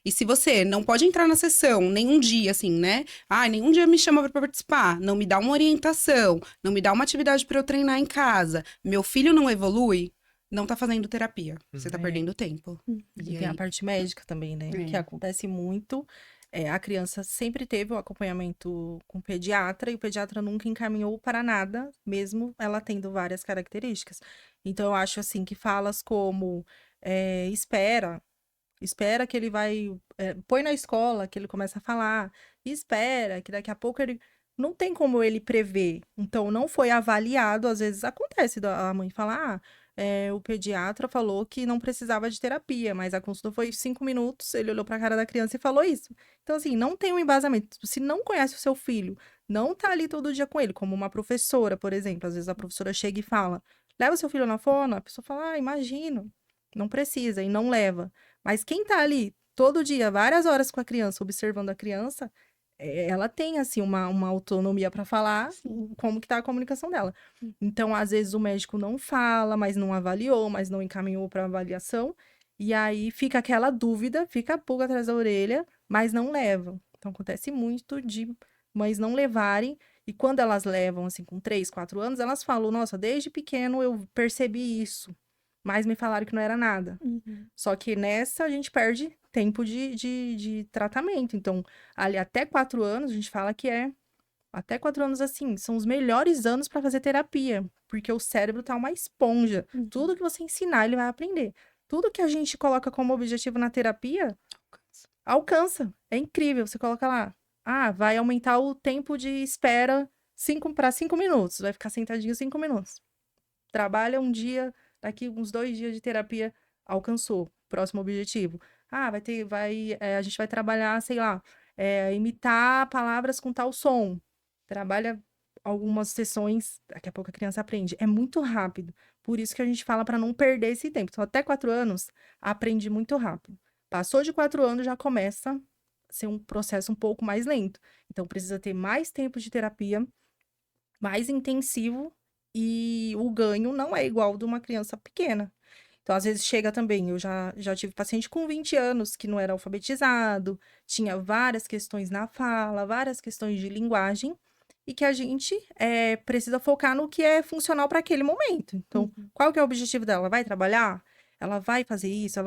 E se você não pode entrar na sessão nenhum dia, assim, né? Ah, nenhum dia me chama para participar, não me dá uma orientação, não me dá uma atividade para eu treinar em casa, meu filho não evolui, não tá fazendo terapia. Você tá É. perdendo tempo. E tem a parte médica também, né? É. Que acontece muito. A criança sempre teve o acompanhamento com o pediatra e o pediatra nunca encaminhou para nada, mesmo ela tendo várias características. Então, eu acho assim que falas como espera que ele vai. Põe na escola que ele começa a falar, espera que daqui a pouco ele. Não tem como ele prever. Então, não foi avaliado. Às vezes acontece a mãe falar: o pediatra falou que não precisava de terapia, mas a consulta foi 5 minutos. Ele olhou para a cara da criança e falou isso. Então, assim, não tem um embasamento. Se não conhece o seu filho, não tá ali todo dia com ele, como uma professora, por exemplo. Às vezes a professora chega e fala: leva seu filho na fono. A pessoa fala: imagino. Não precisa, e não leva. Mas quem tá ali todo dia, várias horas com a criança, observando a criança, ela tem, assim, uma autonomia para falar como que tá a comunicação dela. Então, às vezes, o médico não fala, mas não avaliou, mas não encaminhou para avaliação. E aí fica aquela dúvida, fica a pulga atrás da orelha, mas não leva. Então, acontece muito de mães não levarem. E quando elas levam, assim, com 3, 4 anos, elas falam: nossa, desde pequeno eu percebi isso. Mas me falaram que não era nada. Só que nessa a gente perde tempo de tratamento. Então, ali até 4 anos, a gente fala que até 4 anos, assim, são os melhores anos para fazer terapia. Porque o cérebro tá uma esponja. Tudo que você ensinar, ele vai aprender. Tudo que a gente coloca como objetivo na terapia, alcança. É incrível. Você coloca lá, vai aumentar o tempo de espera para 5 minutos. Vai ficar sentadinho 5 minutos. Trabalha um dia, daqui uns 2 dias de terapia, alcançou. Próximo objetivo. A gente vai trabalhar, sei lá, imitar palavras com tal som. Trabalha algumas sessões, daqui a pouco a criança aprende. É muito rápido. Por isso que a gente fala para não perder esse tempo. Então, até 4 anos, aprende muito rápido. Passou de 4 anos, já começa a ser um processo um pouco mais lento. Então, precisa ter mais tempo de terapia, mais intensivo, e o ganho não é igual de uma criança pequena. Então, às vezes chega também, eu já tive paciente com 20 anos que não era alfabetizado, tinha várias questões na fala, várias questões de linguagem, e que a gente precisa focar no que é funcional para aquele momento. Então, qual que é o objetivo dela? Ela vai trabalhar? Ela vai fazer isso?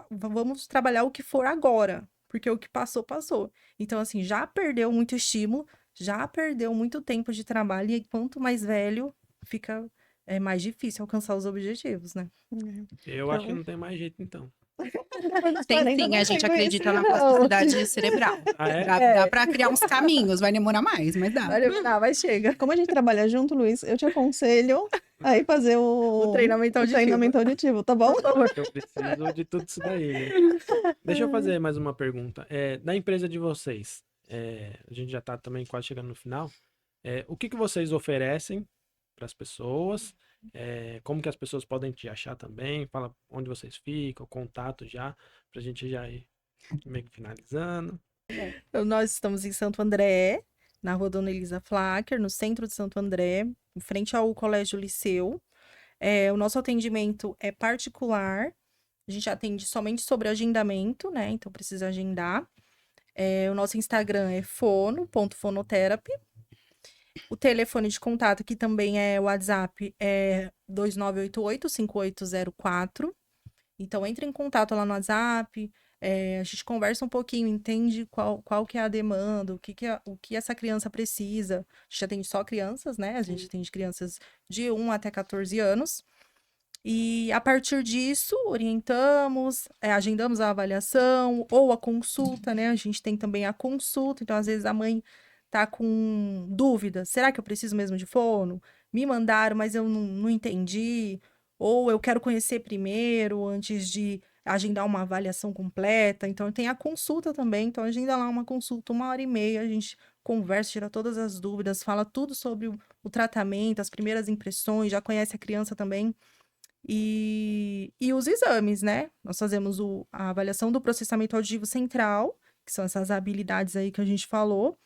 Vamos trabalhar o que for agora, porque o que passou, passou. Então, assim, já perdeu muito estímulo, já perdeu muito tempo de trabalho, e quanto mais velho, fica mais difícil alcançar os objetivos, né? Eu acho que não tem mais jeito, então. Tem sim, a gente acredita na plasticidade cerebral. Ah, é? Dá pra criar uns caminhos, vai demorar mais, mas dá. Mas chega. Como a gente trabalha junto, Luiz, eu te aconselho a ir fazer O treinamento auditivo. treinamento auditivo, tá bom? Eu preciso de tudo isso daí. Né? Deixa eu fazer mais uma pergunta. Da empresa de vocês, a gente já tá também quase chegando no final. O que vocês oferecem para as pessoas? Como que as pessoas podem te achar também? Fala onde vocês ficam, contato já, pra gente já ir meio que finalizando. Então, nós estamos em Santo André, na rua Dona Elisa Flacker, no centro de Santo André, em frente ao Colégio Liceu. O nosso atendimento é particular, A gente atende somente sobre agendamento, né? Então precisa agendar. O nosso Instagram é fono.fonotherapy. O telefone de contato, que também é o WhatsApp, é 2988-5804. Então, entre em contato lá no WhatsApp, a gente conversa um pouquinho, entende qual que é a demanda, o que essa criança precisa. A gente atende só crianças, né? A gente atende crianças de 1 até 14 anos. E a partir disso, orientamos, agendamos a avaliação ou a consulta, né? A gente tem também a consulta, então às vezes a mãe tá com dúvida, será que eu preciso mesmo de fono? Me mandaram, mas eu não entendi. Ou eu quero conhecer primeiro, antes de agendar uma avaliação completa. Então tem a consulta também, então agenda lá uma consulta, 1h30, a gente conversa, tira todas as dúvidas, fala tudo sobre o tratamento, as primeiras impressões, já conhece a criança também. E os exames, né? Nós fazemos a avaliação do processamento auditivo central, que são essas habilidades aí que a gente falou,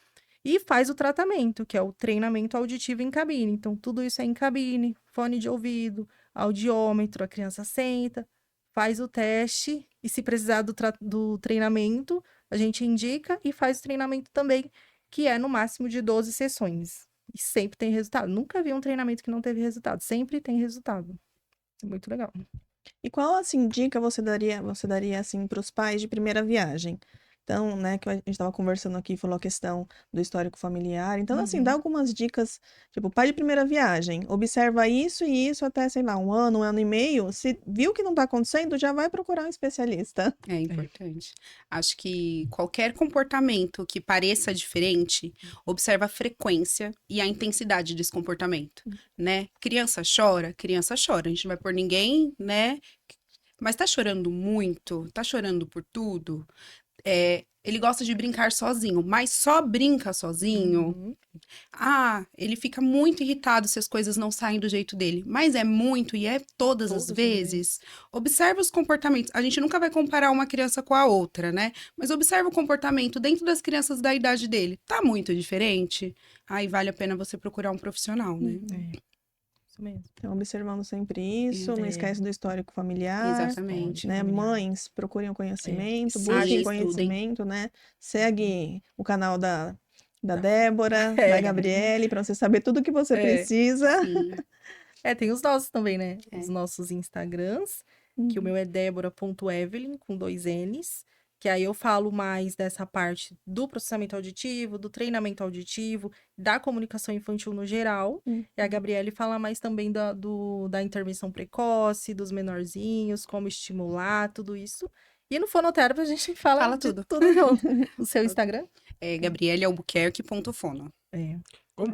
e faz o tratamento, que é o treinamento auditivo em cabine. Então, tudo isso é em cabine, fone de ouvido, audiômetro, a criança senta, faz o teste, e se precisar do treinamento, a gente indica e faz o treinamento também, que é no máximo de 12 sessões. E sempre tem resultado. Nunca vi um treinamento que não teve resultado, sempre tem resultado. Muito legal. E qual, assim, dica você daria assim, para os pais de primeira viagem? Então, né, que a gente estava conversando aqui, falou a questão do histórico familiar. Então, assim, dá algumas dicas, tipo, pai de primeira viagem, observa isso e isso até, sei lá, 1 ano e meio. Se viu que não está acontecendo, já vai procurar um especialista. É importante. Acho que qualquer comportamento que pareça diferente, observa a frequência e a intensidade desse comportamento, né? Criança chora, a gente não vai pôr ninguém, né? Mas tá chorando muito, tá chorando por tudo. Ele gosta de brincar sozinho, mas só brinca sozinho. Ele fica muito irritado se as coisas não saem do jeito dele. Mas é muito e é todas as vezes. Observa os comportamentos. A gente nunca vai comparar uma criança com a outra, né? Mas observa o comportamento dentro das crianças da idade dele. Tá muito diferente? Aí vale a pena você procurar um profissional, né? Isso mesmo. Então, observando sempre isso, não esquece do histórico familiar. Exatamente. Né? Mães, procurem o conhecimento, Sim, busquem estudem. conhecimento, né? Segue o canal da Débora, da Gabriele, para você saber tudo o que você precisa. Sim. Tem os nossos também, né? Os nossos Instagrams, que o meu é debora.evelyn, com 2 N's. Que aí eu falo mais dessa parte do processamento auditivo, do treinamento auditivo, da comunicação infantil no geral. E a Gabriele fala mais também da intervenção precoce, dos menorzinhos, como estimular, tudo isso. E no Fonoterapy a gente fala de tudo. junto. O seu Instagram? É gabrielealbuquerque.fono.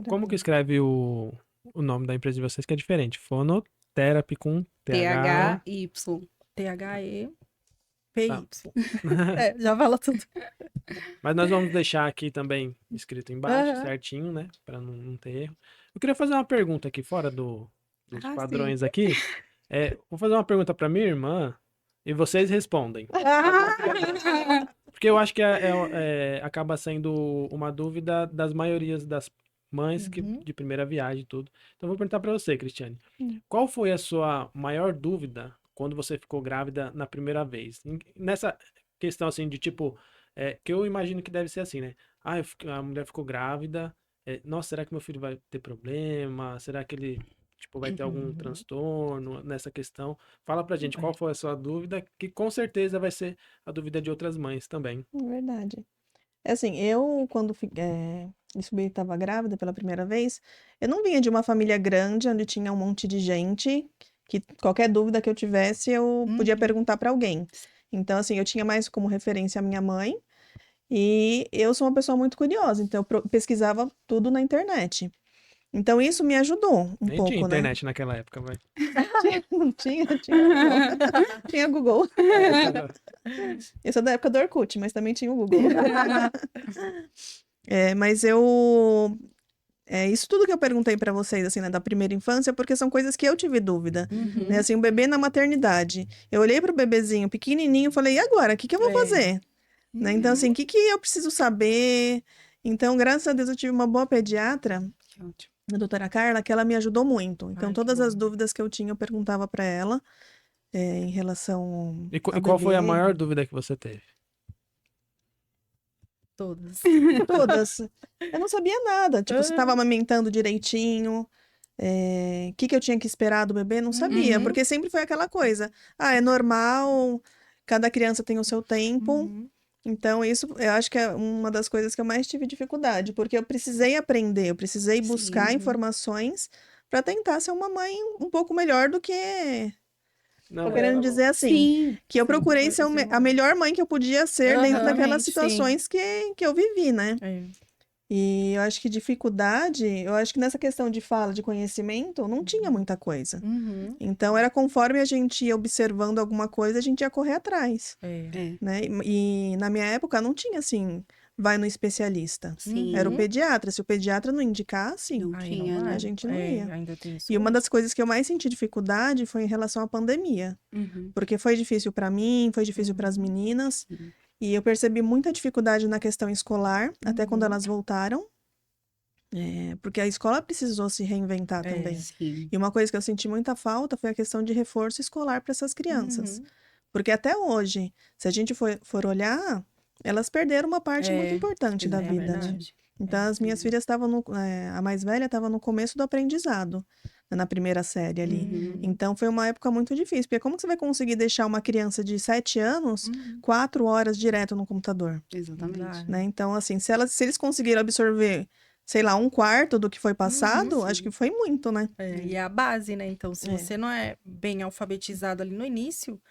Como que escreve o nome da empresa de vocês, que é diferente? Fonotherapy com TH. THY. THE. Tá. Já fala tudo. Mas nós vamos deixar aqui também escrito embaixo, certinho, né? Para não ter erro. Eu queria fazer uma pergunta aqui, fora dos padrões aqui. Vou fazer uma pergunta para minha irmã e vocês respondem. Porque eu acho que acaba sendo uma dúvida das maiorias das mães de primeira viagem e tudo. Então, eu vou perguntar para você, Cristiane. Qual foi a sua maior dúvida quando você ficou grávida na primeira vez? Nessa questão, assim, de tipo, que eu imagino que deve ser assim, né? A mulher ficou grávida, nossa, será que meu filho vai ter problema? Será que ele, tipo, vai ter algum transtorno nessa questão? Fala pra gente qual foi a sua dúvida, que com certeza vai ser a dúvida de outras mães também. Verdade. Assim, eu, quando descobri que estava grávida pela primeira vez, eu não vinha de uma família grande, onde tinha um monte de gente, que qualquer dúvida que eu tivesse, eu podia perguntar para alguém. Então, assim, eu tinha mais como referência a minha mãe, e eu sou uma pessoa muito curiosa, então eu pesquisava tudo na internet. Então, isso me ajudou um Nem pouco, tinha né? internet naquela época, vai. Não tinha Google. Tinha Google. Eu sou da época do Orkut, mas também tinha o Google. Mas isso tudo que eu perguntei pra vocês, assim, né, da primeira infância, porque são coisas que eu tive dúvida. Né? Assim, o bebê na maternidade. Eu olhei pro bebezinho pequenininho e falei, e agora? O que eu vou fazer? Né? Então, assim, o que eu preciso saber? Então, graças a Deus, eu tive uma boa pediatra, Que ótimo. a doutora Carla, que ela me ajudou muito. Então, Ai, que todas as bom. dúvidas que eu tinha, eu perguntava pra ela. em relação E ao qual foi a bebê. maior dúvida que você teve? Todas. Todas. Eu não sabia nada. Tipo, se estava amamentando direitinho, o que eu tinha que esperar do bebê, não sabia. Uhum. Porque sempre foi aquela coisa. Ah, é normal, cada criança tem o seu tempo. Uhum. Então, isso eu acho que é uma das coisas que eu mais tive dificuldade. Porque eu precisei aprender, eu precisei buscar Sim. informações para tentar ser uma mãe um pouco melhor do que... Não, Tô mas querendo tá bom. dizer assim, Sim. que eu procurei ser a melhor mãe que eu podia ser dentro daquelas Exatamente, sim. situações que eu vivi, né? É. E eu acho que dificuldade, eu acho que nessa questão de fala, de conhecimento, não tinha muita coisa. Uhum. Então, era conforme a gente ia observando alguma coisa, a gente ia correr atrás, É. É. né? E na minha época não tinha assim, vai no especialista. Sim. Era o pediatra. Se o pediatra não indicasse, Não Aí tinha, não né? vai. a gente não É, ia. ainda tem isso E uma hoje. das coisas que eu mais senti dificuldade foi em relação à pandemia. Uhum. Porque foi difícil para mim, foi difícil para as meninas. Sim. E eu percebi muita dificuldade na questão escolar, até quando elas voltaram. Porque a escola precisou se reinventar também. Sim. E uma coisa que eu senti muita falta foi a questão de reforço escolar para essas crianças. Uhum. Porque até hoje, se a gente for olhar, elas perderam uma parte muito É, importante da é vida, né? verdade. Então, as minhas filhas estavam a mais velha estava no começo do aprendizado, né, na primeira série ali. Uhum. Então, foi uma época muito difícil, porque como que você vai conseguir deixar uma criança de 7 anos 4 horas direto no computador, Exatamente. né? Então, assim, se eles conseguiram absorver, sei lá, 1/4 do que foi passado, acho que foi muito, né? É, e é a base, né? Então, se É. você não é bem alfabetizado ali no início,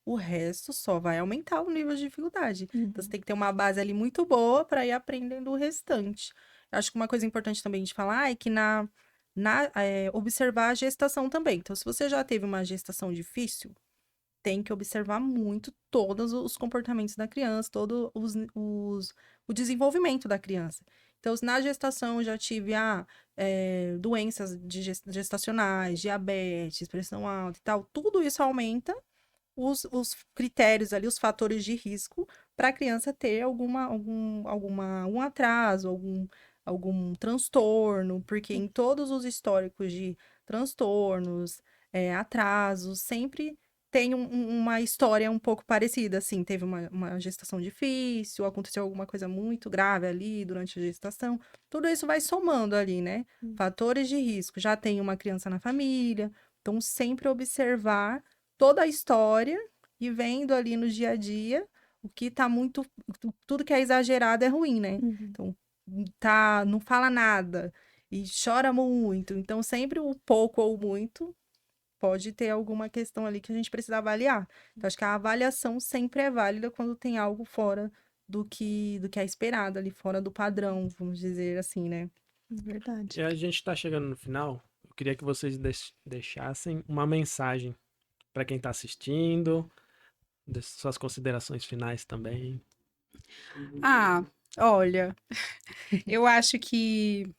o resto só vai aumentar o nível de dificuldade. Então, você tem que ter uma base ali muito boa para ir aprendendo o restante. Eu acho que uma coisa importante também de falar é que observar a gestação também. Então, se você já teve uma gestação difícil, tem que observar muito todos os comportamentos da criança, todo o desenvolvimento da criança. Então, se na gestação eu já tive doenças gestacionais, diabetes, pressão alta e tal, tudo isso aumenta os critérios ali, os fatores de risco para a criança ter algum atraso, algum transtorno, porque em todos os históricos de transtornos, atrasos, sempre tem uma história um pouco parecida, assim, teve uma gestação difícil, aconteceu alguma coisa muito grave ali durante a gestação, tudo isso vai somando ali, né? Fatores de risco, já tem uma criança na família, então sempre observar toda a história e vendo ali no dia a dia o que tá tudo que é exagerado é ruim, né? Então, não fala nada e chora muito, então sempre o pouco ou muito pode ter alguma questão ali que a gente precisa avaliar. Então, acho que a avaliação sempre é válida quando tem algo fora do que é esperado ali, fora do padrão, vamos dizer assim, né? Verdade. E a gente está chegando no final. Eu queria que vocês deixassem uma mensagem para quem está assistindo, suas considerações finais também. Ah, olha, eu acho que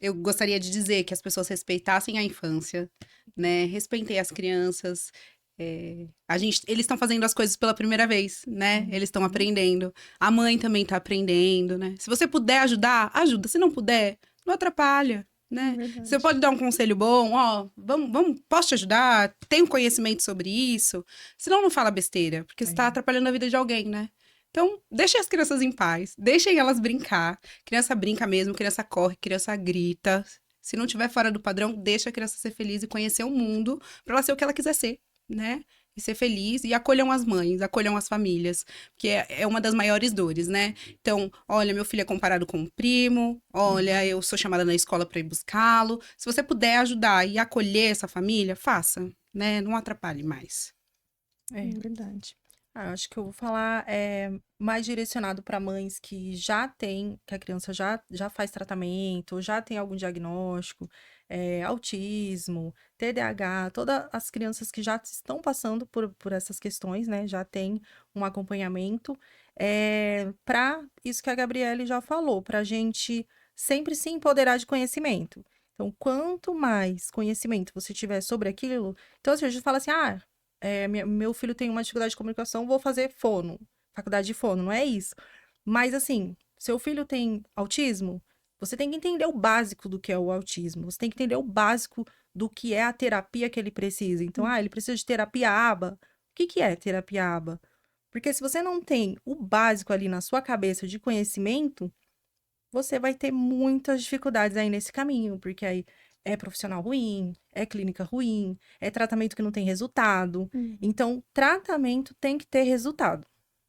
eu gostaria de dizer que as pessoas respeitassem a infância, né? Respeitem as crianças. Eles estão fazendo as coisas pela primeira vez, né? Eles estão aprendendo. A mãe também está aprendendo, né? Se você puder ajudar, ajuda. Se não puder, não atrapalha, né? Verdade. Você pode dar um conselho bom, ó, posso te ajudar? Tenho conhecimento sobre isso. Senão não fala besteira, porque você está atrapalhando a vida de alguém, né? Então, deixem as crianças em paz, deixem elas brincar. Criança brinca mesmo, criança corre, criança grita. Se não estiver fora do padrão, deixa a criança ser feliz e conhecer o mundo para ela ser o que ela quiser ser, né? E ser feliz, e acolham as mães, acolham as famílias, que é uma das maiores dores, né? Então, olha, meu filho é comparado com um primo, olha, eu sou chamada na escola para ir buscá-lo. Se você puder ajudar e acolher essa família, faça, né? Não atrapalhe mais. Verdade. Acho que eu vou falar mais direcionado para mães que que a criança já faz tratamento, já tem algum diagnóstico, autismo, TDAH, todas as crianças que já estão passando por essas questões, né? Já tem um acompanhamento. Para isso que a Gabriele já falou, para a gente sempre se empoderar de conhecimento. Então, quanto mais conhecimento você tiver sobre aquilo, então assim, a gente fala assim, meu filho tem uma dificuldade de comunicação, vou fazer fono, faculdade de fono, não é isso. Mas, assim, seu filho tem autismo, você tem que entender o básico do que é o autismo, você tem que entender o básico do que é a terapia que ele precisa. Então, ele precisa de terapia ABA. O que é terapia ABA? Porque se você não tem o básico ali na sua cabeça de conhecimento, você vai ter muitas dificuldades aí nesse caminho, porque aí é profissional ruim, é clínica ruim, é tratamento que não tem resultado. Então, tratamento tem que ter resultado.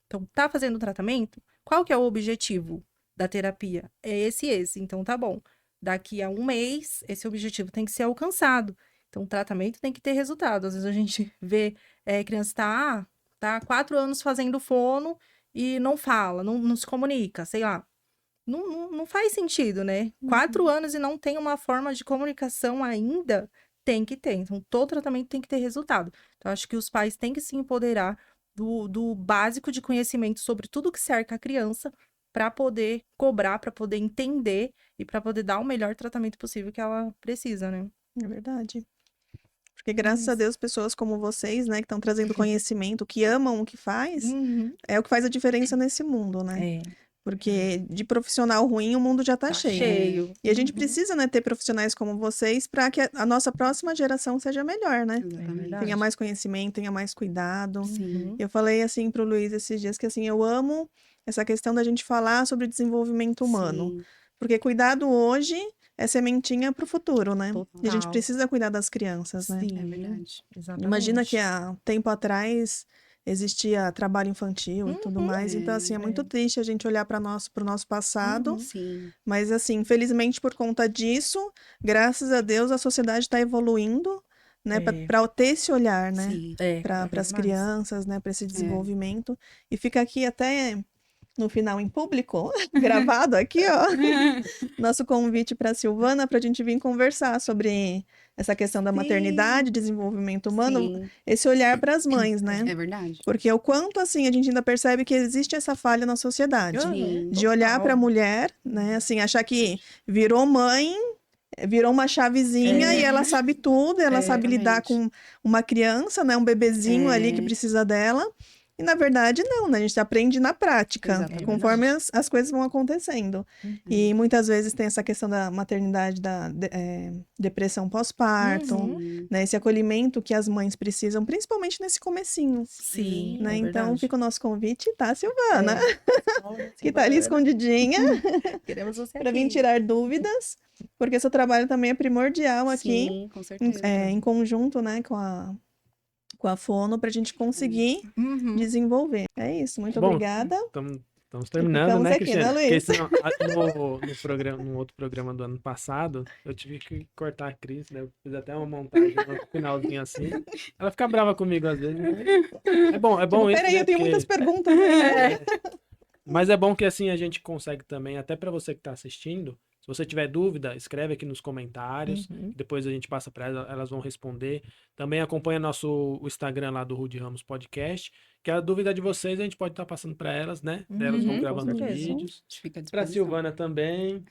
Então, tá fazendo tratamento? Qual que é o objetivo da terapia? É esse. Então, tá bom. Daqui a 1 mês, esse objetivo tem que ser alcançado. Então, o tratamento tem que ter resultado. Às vezes a gente vê criança tá há 4 anos fazendo fono e não fala, não se comunica, sei lá. Não faz sentido, né? 4 anos e não tem uma forma de comunicação ainda, tem que ter. Então, todo tratamento tem que ter resultado. Então, acho que os pais têm que se empoderar do básico de conhecimento sobre tudo que cerca a criança para poder cobrar, para poder entender e para poder dar o melhor tratamento possível que ela precisa, né? É verdade. Porque graças a Deus, pessoas como vocês, né, que estão trazendo conhecimento, que amam o que faz, é o que faz a diferença nesse mundo, né? Porque de profissional ruim o mundo já tá cheio. E a gente precisa, né, ter profissionais como vocês para que a nossa próxima geração seja melhor, né? Tenha mais conhecimento, tenha mais cuidado. Eu falei assim pro Luiz esses dias que assim, eu amo essa questão da gente falar sobre desenvolvimento humano. Porque cuidado hoje é sementinha pro futuro, né? E a gente precisa cuidar das crianças, né? É verdade. Exatamente. Imagina que há tempo atrás existia trabalho infantil e tudo mais. Então, assim, é muito triste a gente olhar para pro nosso passado. Mas, assim, infelizmente, por conta disso, graças a Deus, a sociedade está evoluindo, né? Para ter esse olhar, né? Para as crianças, né? Para esse desenvolvimento. E fica aqui até no final em público, gravado aqui, ó, nosso convite para a Silvana, para a gente vir conversar sobre essa questão da maternidade, desenvolvimento humano, esse olhar para as mães, né? É verdade. Porque o quanto, assim, a gente ainda percebe que existe essa falha na sociedade, de olhar para a mulher, né? Assim, achar que virou mãe, virou uma chavezinha e ela sabe tudo, ela sabe lidar com uma criança, né? Um bebezinho ali que precisa dela. E, na verdade, não, né? A gente aprende na prática, conforme as coisas vão acontecendo. E muitas vezes tem essa questão da maternidade, da depressão pós-parto, né? Esse acolhimento que as mães precisam, principalmente nesse comecinho. Né? Então, fica o nosso convite, tá, Silvana? Que tá ali escondidinha. Queremos você para vir tirar dúvidas, porque seu trabalho também é primordial aqui. Sim, com certeza. Em conjunto, né, com a Fono, para a gente conseguir desenvolver. É isso, muito obrigada. Estamos terminando, né, aqui, Cristiane? né, Luiz? Porque no outro programa do ano passado, eu tive que cortar a Cris, né? Eu fiz até uma montagem no finalzinho assim. Ela fica brava comigo às vezes. Né? É bom Tipo, isso, peraí, né? eu tenho Porque- muitas perguntas. Né? Mas é bom que assim a gente consegue também, até para você que está assistindo, se você tiver dúvida, escreve aqui nos comentários, que depois a gente passa para elas, elas vão responder. Também acompanha o Instagram lá do Rude Ramos Podcast, que a dúvida de vocês a gente pode estar passando para elas, né? Elas vão gravando os certeza. vídeos. Fica à Para disposição. Silvana também.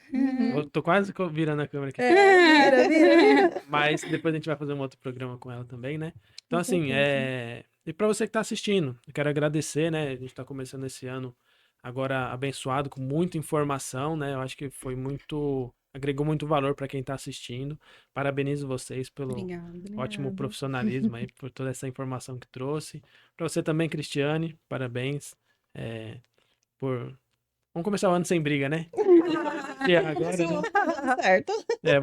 Eu tô quase virando a câmera aqui. Vira. Mas depois a gente vai fazer um outro programa com ela também, né? Então, assim, e para você que está assistindo, eu quero agradecer, né? A gente está começando esse ano agora abençoado, com muita informação, né? Eu acho que agregou muito valor para quem está assistindo. Parabenizo vocês pelo Obrigada. ótimo profissionalismo aí, por toda essa informação que trouxe. Para você também, Cristiane, parabéns Vamos começar o ano sem briga, né? E agora, né? Certo.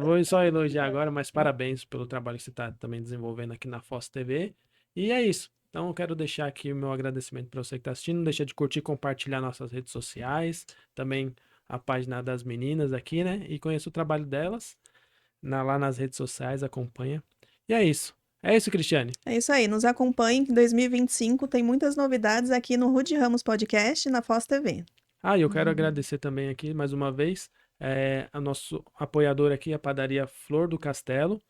Vou só elogiar agora, mas parabéns pelo trabalho que você está também desenvolvendo aqui na Foz TV. E é isso. Então, eu quero deixar aqui o meu agradecimento para você que está assistindo. Não deixa de curtir e compartilhar nossas redes sociais. Também a página das meninas aqui, né? E conheça o trabalho delas lá nas redes sociais, acompanha. E é isso. É isso, Cristiane. É isso aí. Nos acompanhe que em 2025 tem muitas novidades aqui no Rude Ramos Podcast e na Foz TV. E eu quero agradecer também aqui, mais uma vez, a nosso apoiador aqui, a Padaria Flor do Castelo,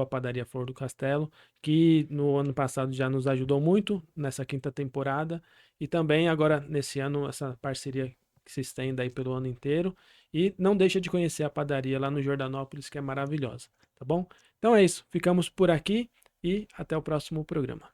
@Padaria Flor do Castelo, que no ano passado já nos ajudou muito nessa 5ª temporada e também agora nesse ano essa parceria que se estende aí pelo ano inteiro. E não deixa de conhecer a padaria lá no Jordanópolis, que é maravilhosa, tá bom? Então é isso, ficamos por aqui e até o próximo programa.